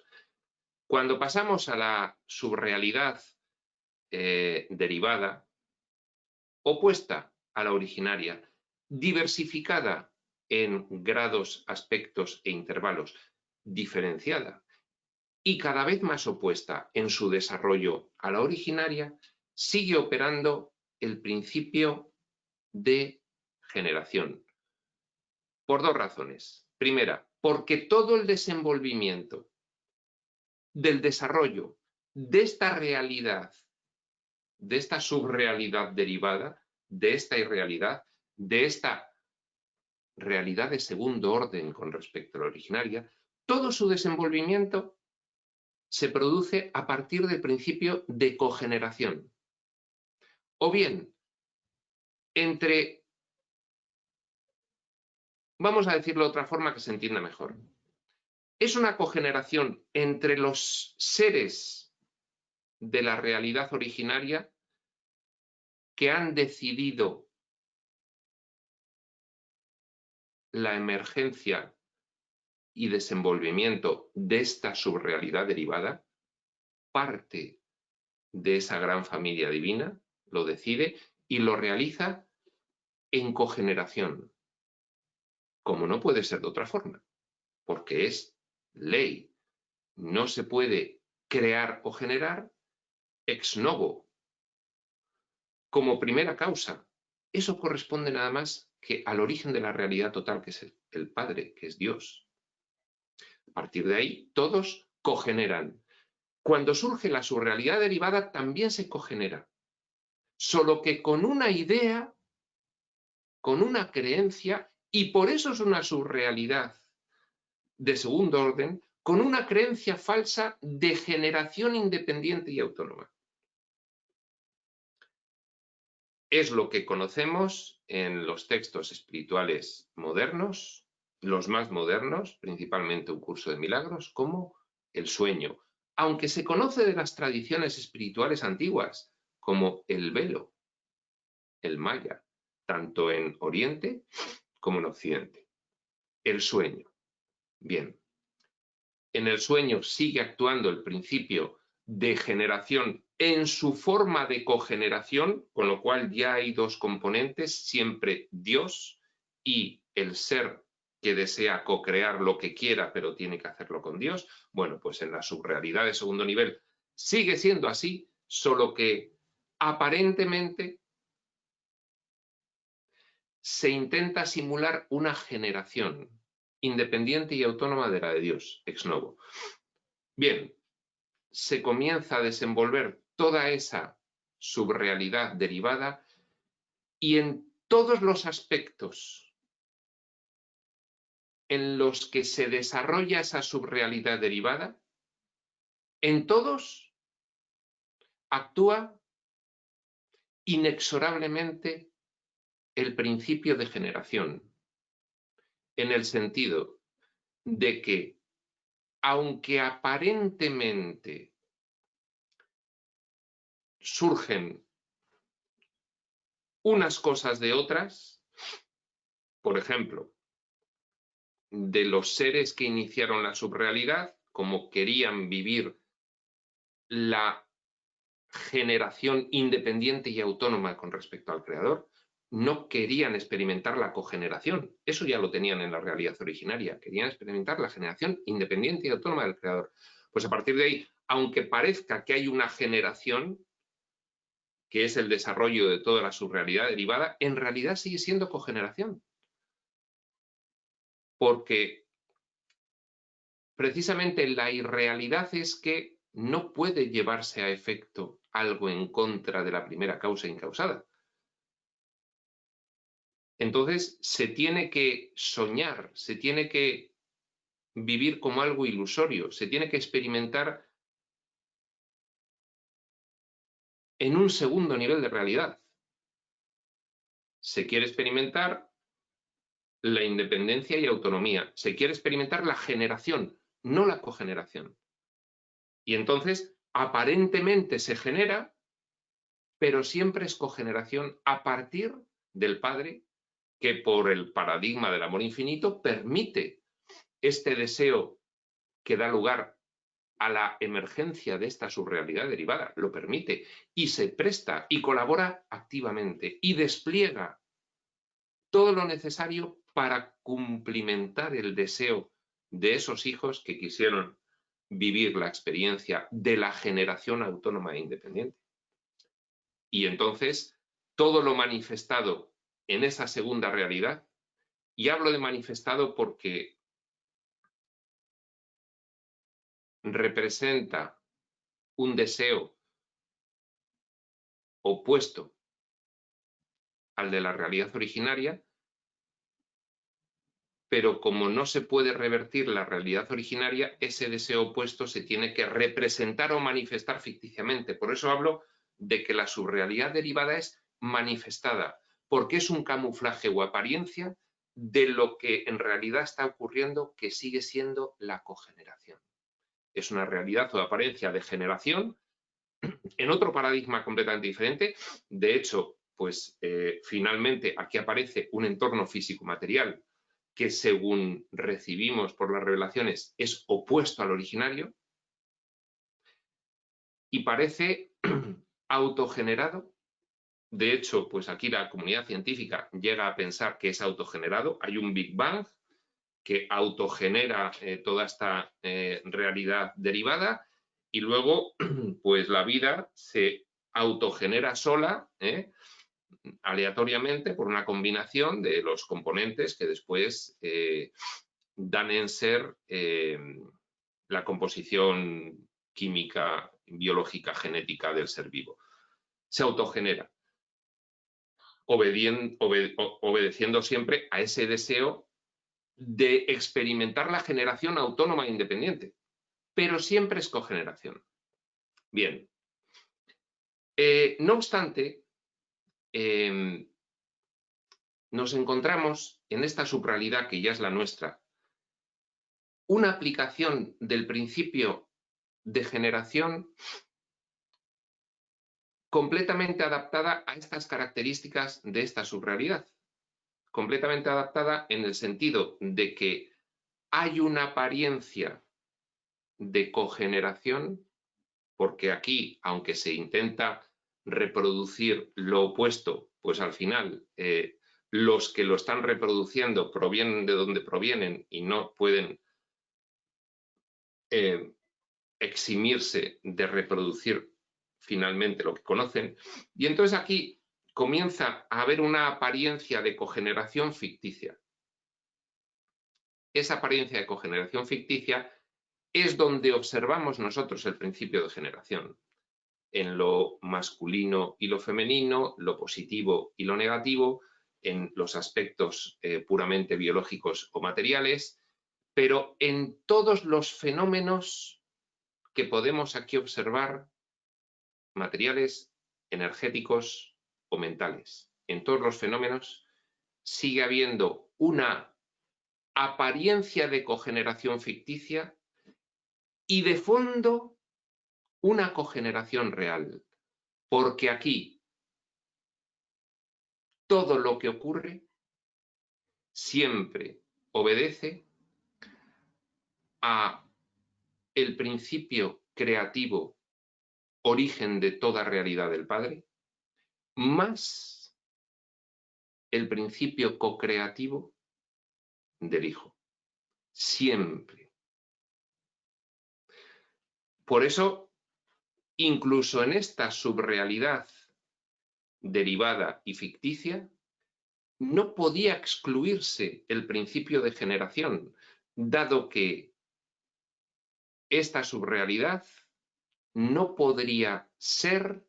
Speaker 2: cuando pasamos a la subrealidad derivada, opuesta a la originaria, diversificada en grados, aspectos e intervalos, diferenciada y cada vez más opuesta en su desarrollo a la originaria, sigue operando el principio de generación. Por dos razones. Primera, porque todo el desenvolvimiento del desarrollo de esta realidad, de esta subrealidad derivada, de esta irrealidad, de esta realidad de segundo orden con respecto a la originaria, todo su desenvolvimiento se produce a partir del principio de cogeneración. O bien, vamos a decirlo de otra forma que se entienda mejor. Es una cogeneración entre los seres de la realidad originaria que han decidido la emergencia y desenvolvimiento de esta subrealidad derivada, parte de esa gran familia divina, lo decide y lo realiza en cogeneración, como no puede ser de otra forma, porque es ley. No se puede crear o generar ex novo, como primera causa. Eso corresponde nada más que al origen de la realidad total, que es el Padre, que es Dios. A partir de ahí, todos cogeneran. Cuando surge la subrealidad derivada, también se cogenera, solo que con una idea, con una creencia, y por eso es una subrealidad de segundo orden, con una creencia falsa de generación independiente y autónoma. Es lo que conocemos en los textos espirituales modernos, los más modernos, principalmente un curso de milagros, como el sueño, aunque se conoce de las tradiciones espirituales antiguas, como el velo, el maya, tanto en Oriente como en Occidente. El sueño. Bien. En el sueño sigue actuando el principio de generación en su forma de cogeneración, con lo cual ya hay dos componentes, siempre Dios y el ser que desea co-crear lo que quiera, pero tiene que hacerlo con Dios. Bueno, pues en la subrealidad de segundo nivel sigue siendo así, solo que aparentemente se intenta simular una generación independiente y autónoma de la de Dios, ex novo. Bien, se comienza a desenvolver toda esa subrealidad derivada y en todos los aspectos en los que se desarrolla esa subrealidad derivada, en todos actúa inexorablemente el principio de generación, en el sentido de que aunque aparentemente surgen unas cosas de otras, por ejemplo, de los seres que iniciaron la subrealidad, como querían vivir la generación independiente y autónoma con respecto al creador, no querían experimentar la cogeneración. Eso ya lo tenían en la realidad originaria. Querían experimentar la generación independiente y autónoma del creador. Pues a partir de ahí, aunque parezca que hay una generación, que es el desarrollo de toda la subrealidad derivada, en realidad sigue siendo cogeneración. Porque precisamente la irrealidad es que no puede llevarse a efecto algo en contra de la primera causa incausada. Entonces se tiene que soñar, se tiene que vivir como algo ilusorio, se tiene que experimentar en un segundo nivel de realidad. Se quiere experimentar la independencia y autonomía, se quiere experimentar la generación, no la cogeneración. Y entonces, aparentemente se genera, pero siempre es cogeneración a partir del Padre, que por el paradigma del amor infinito permite este deseo que da lugar a la emergencia de esta subrealidad derivada, lo permite, y se presta y colabora activamente y despliega todo lo necesario para cumplimentar el deseo de esos hijos que quisieron vivir la experiencia de la generación autónoma e independiente. Y entonces, todo lo manifestado en esa segunda realidad, y hablo de manifestado porque representa un deseo opuesto al de la realidad originaria, pero como no se puede revertir la realidad originaria, ese deseo opuesto se tiene que representar o manifestar ficticiamente. Por eso hablo de que la subrealidad derivada es manifestada, porque es un camuflaje o apariencia de lo que en realidad está ocurriendo, que sigue siendo la cogeneración. Es una realidad o apariencia de generación en otro paradigma completamente diferente. De hecho, pues finalmente aquí aparece un entorno físico-material que según recibimos por las revelaciones es opuesto al originario y parece autogenerado. De hecho, pues aquí la comunidad científica llega a pensar que es autogenerado. Hay un Big Bang que autogenera toda esta realidad derivada y luego pues la vida se autogenera sola, aleatoriamente por una combinación de los componentes que después dan en ser la composición química, biológica, genética del ser vivo. Se autogenera, obedeciendo siempre a ese deseo de experimentar la generación autónoma e independiente, pero siempre es cogeneración. Bien. No obstante, nos encontramos en esta subrealidad que ya es la nuestra, una aplicación del principio de generación completamente adaptada a estas características de esta subrealidad. Completamente adaptada en el sentido de que hay una apariencia de cogeneración, porque aquí, aunque se intenta reproducir lo opuesto, pues al final los que lo están reproduciendo provienen de donde provienen y no pueden eximirse de reproducir finalmente lo que conocen. Y entonces aquí comienza a haber una apariencia de cogeneración ficticia. Esa apariencia de cogeneración ficticia es donde observamos nosotros el principio de generación. En lo masculino y lo femenino, lo positivo y lo negativo, en los aspectos puramente biológicos o materiales, pero en todos los fenómenos que podemos aquí observar, materiales, energéticos o mentales. En todos los fenómenos sigue habiendo una apariencia de cogeneración ficticia y de fondo una cogeneración real, porque aquí todo lo que ocurre siempre obedece a el principio creativo, origen de toda realidad del Padre, más el principio co-creativo del Hijo. Siempre. Por eso, incluso en esta subrealidad derivada y ficticia, no podía excluirse el principio de generación, dado que esta subrealidad no podría ser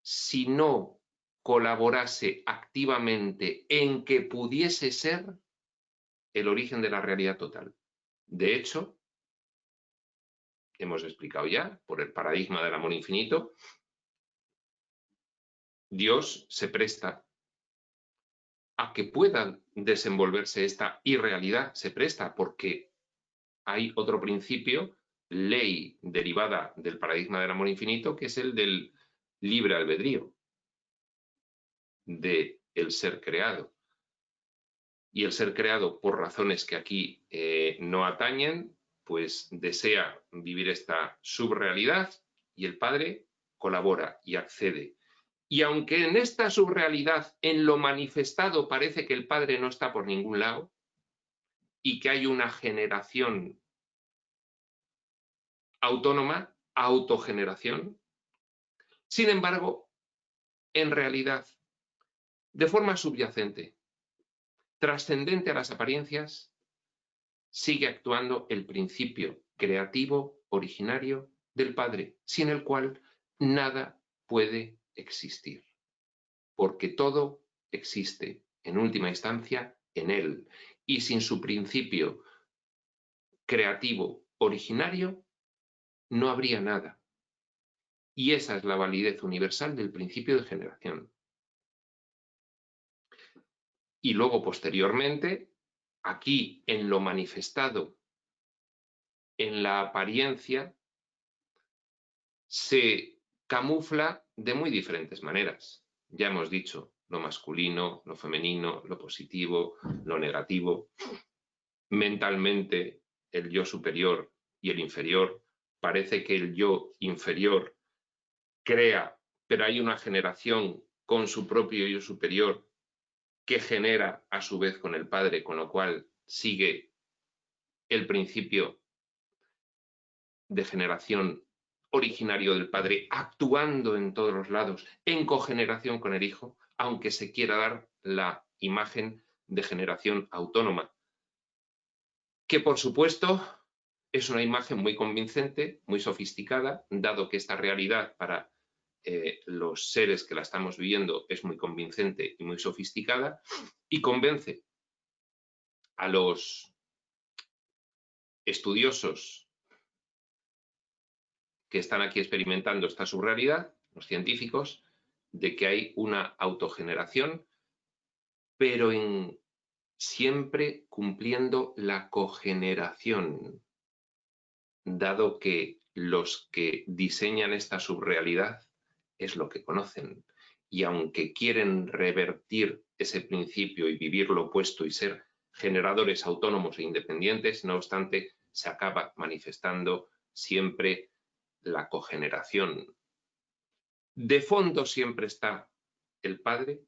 Speaker 2: si no colaborase activamente en que pudiese ser el origen de la realidad total. De hecho, hemos explicado ya, por el paradigma del amor infinito, Dios se presta a que pueda desenvolverse esta irrealidad, se presta porque hay otro principio, ley derivada del paradigma del amor infinito, que es el del libre albedrío del ser creado. Y el ser creado, por razones que aquí no atañen, pues desea vivir esta subrealidad y el Padre colabora y accede. Y aunque en esta subrealidad, en lo manifestado, parece que el Padre no está por ningún lado y que hay una generación autónoma, autogeneración, sin embargo, en realidad, de forma subyacente, trascendente a las apariencias, sigue actuando el principio creativo originario del Padre, sin el cual nada puede existir, porque todo existe en última instancia en Él, y sin su principio creativo originario no habría nada. Y esa es la validez universal del principio de generación. Y luego, posteriormente, aquí en lo manifestado, en la apariencia, se camufla de muy diferentes maneras. Ya hemos dicho lo masculino, lo femenino, lo positivo, lo negativo. Mentalmente, el yo superior y el inferior. Parece que el yo inferior crea, pero hay una generación con su propio yo superior que genera a su vez con el Padre, con lo cual sigue el principio de generación originario del Padre, actuando en todos los lados, en cogeneración con el Hijo, aunque se quiera dar la imagen de generación autónoma, que por supuesto es una imagen muy convincente, muy sofisticada, dado que esta realidad para los seres que la estamos viviendo es muy convincente y muy sofisticada, y convence a los estudiosos que están aquí experimentando esta subrealidad, los científicos, de que hay una autogeneración, pero siempre cumpliendo la cogeneración, dado que los que diseñan esta subrealidad es lo que conocen. Y aunque quieren revertir ese principio y vivir lo opuesto y ser generadores autónomos e independientes, no obstante, se acaba manifestando siempre la cogeneración. De fondo siempre está el Padre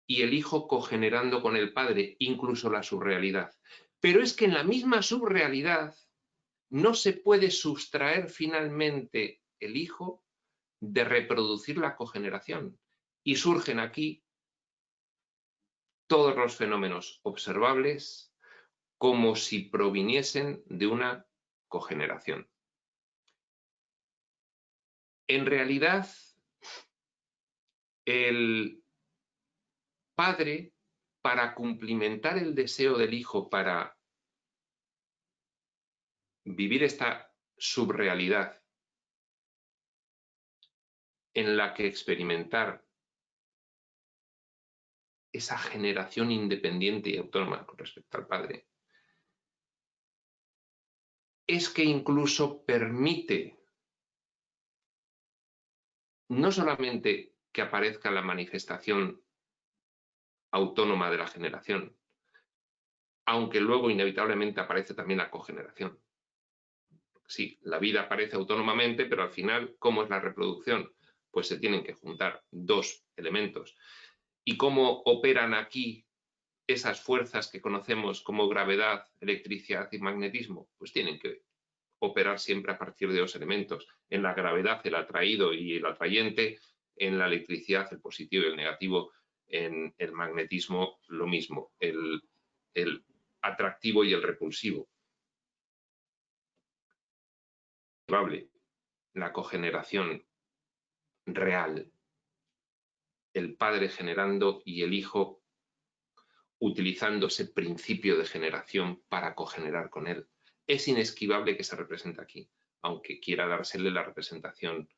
Speaker 2: y el Hijo cogenerando con el Padre, incluso la subrealidad. Pero es que en la misma subrealidad no se puede sustraer finalmente el Hijo de reproducir la cogeneración. Y surgen aquí todos los fenómenos observables como si proviniesen de una cogeneración. En realidad, el Padre, para cumplimentar el deseo del Hijo, para vivir esta subrealidad en la que experimentar esa generación independiente y autónoma con respecto al Padre, es que incluso permite no solamente que aparezca la manifestación autónoma de la generación, aunque luego inevitablemente aparece también la cogeneración. Sí, la vida aparece autónomamente, pero al final, ¿cómo es la reproducción? Pues se tienen que juntar dos elementos. ¿Y cómo operan aquí esas fuerzas que conocemos como gravedad, electricidad y magnetismo? Pues tienen que operar siempre a partir de dos elementos. En la gravedad, el atraído y el atrayente; en la electricidad, el positivo y el negativo; en el magnetismo, lo mismo, el atractivo y el repulsivo. La cogeneración real, el padre generando y el hijo utilizando ese principio de generación para cogenerar con él. Es inesquivable que se represente aquí, aunque quiera dársele la representación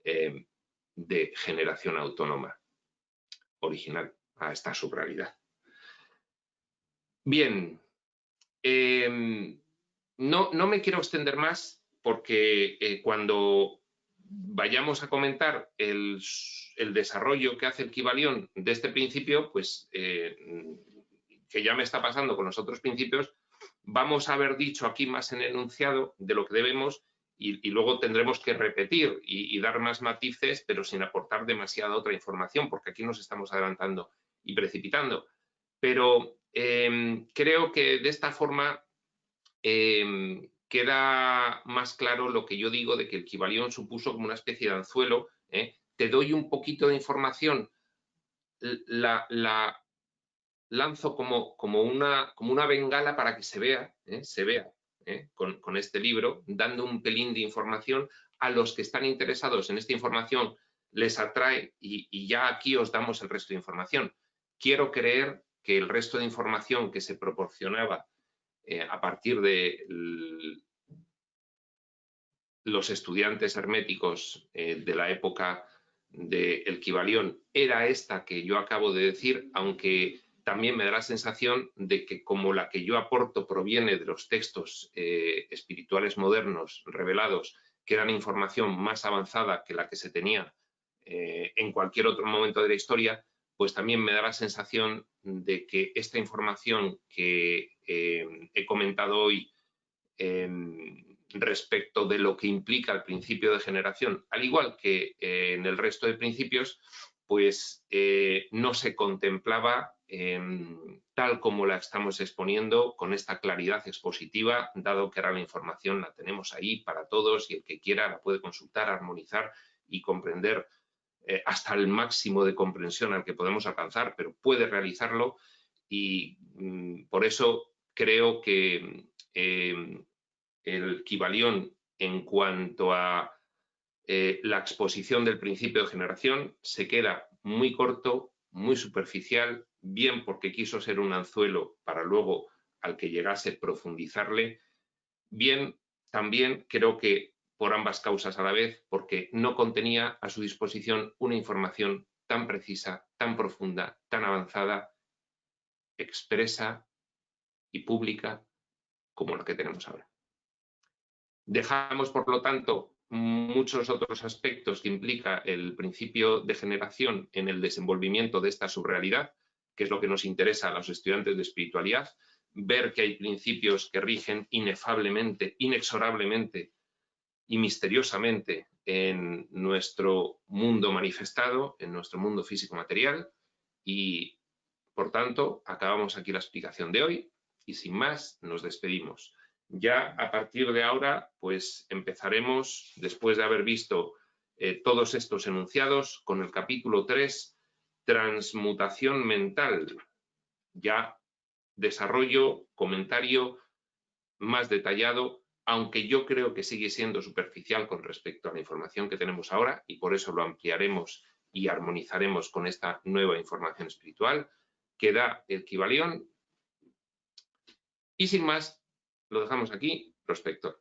Speaker 2: de generación autónoma original a esta subrealidad. Bien, no me quiero extender más porque cuando vayamos a comentar el desarrollo que hace el Kybalión de este principio, pues que ya me está pasando con los otros principios, vamos a haber dicho aquí más en enunciado de lo que debemos y luego tendremos que repetir y dar más matices, pero sin aportar demasiada otra información, porque aquí nos estamos adelantando y precipitando. Pero creo que de esta forma queda más claro lo que yo digo de que el Kybalión supuso como una especie de anzuelo. Te doy un poquito de información, la lanzo como una bengala para que se vea con este libro, dando un pelín de información. A los que están interesados en esta información les atrae y ya aquí os damos el resto de información. Quiero creer que el resto de información que se proporcionaba a partir de los estudiantes herméticos de la época del Kybalión era esta que yo acabo de decir, aunque también me da la sensación de que como la que yo aporto proviene de los textos espirituales modernos revelados, que eran información más avanzada que la que se tenía en cualquier otro momento de la historia, pues también me da la sensación de que esta información que he comentado hoy respecto de lo que implica el principio de generación, al igual que en el resto de principios, pues no se contemplaba tal como la estamos exponiendo, con esta claridad expositiva, dado que ahora la información la tenemos ahí para todos y el que quiera la puede consultar, armonizar y comprender hasta el máximo de comprensión al que podemos alcanzar, pero puede realizarlo y por eso creo que el Kybalión, en cuanto a la exposición del principio de generación, se queda muy corto, muy superficial, bien porque quiso ser un anzuelo para luego al que llegase profundizarle, bien también creo que por ambas causas a la vez, porque no contenía a su disposición una información tan precisa, tan profunda, tan avanzada, expresa y pública como la que tenemos ahora. Dejamos, por lo tanto, muchos otros aspectos que implica el principio de generación en el desenvolvimiento de esta subrealidad, que es lo que nos interesa a los estudiantes de espiritualidad, ver que hay principios que rigen inefablemente, inexorablemente y misteriosamente en nuestro mundo manifestado, en nuestro mundo físico-material, y por tanto acabamos aquí la explicación de hoy y sin más nos despedimos. Ya a partir de ahora pues empezaremos, después de haber visto todos estos enunciados, con el capítulo 3, transmutación mental, ya desarrollo, comentario más detallado, aunque yo creo que sigue siendo superficial con respecto a la información que tenemos ahora y por eso lo ampliaremos y armonizaremos con esta nueva información espiritual que da el Kybalión. Y sin más, lo dejamos aquí, prospector.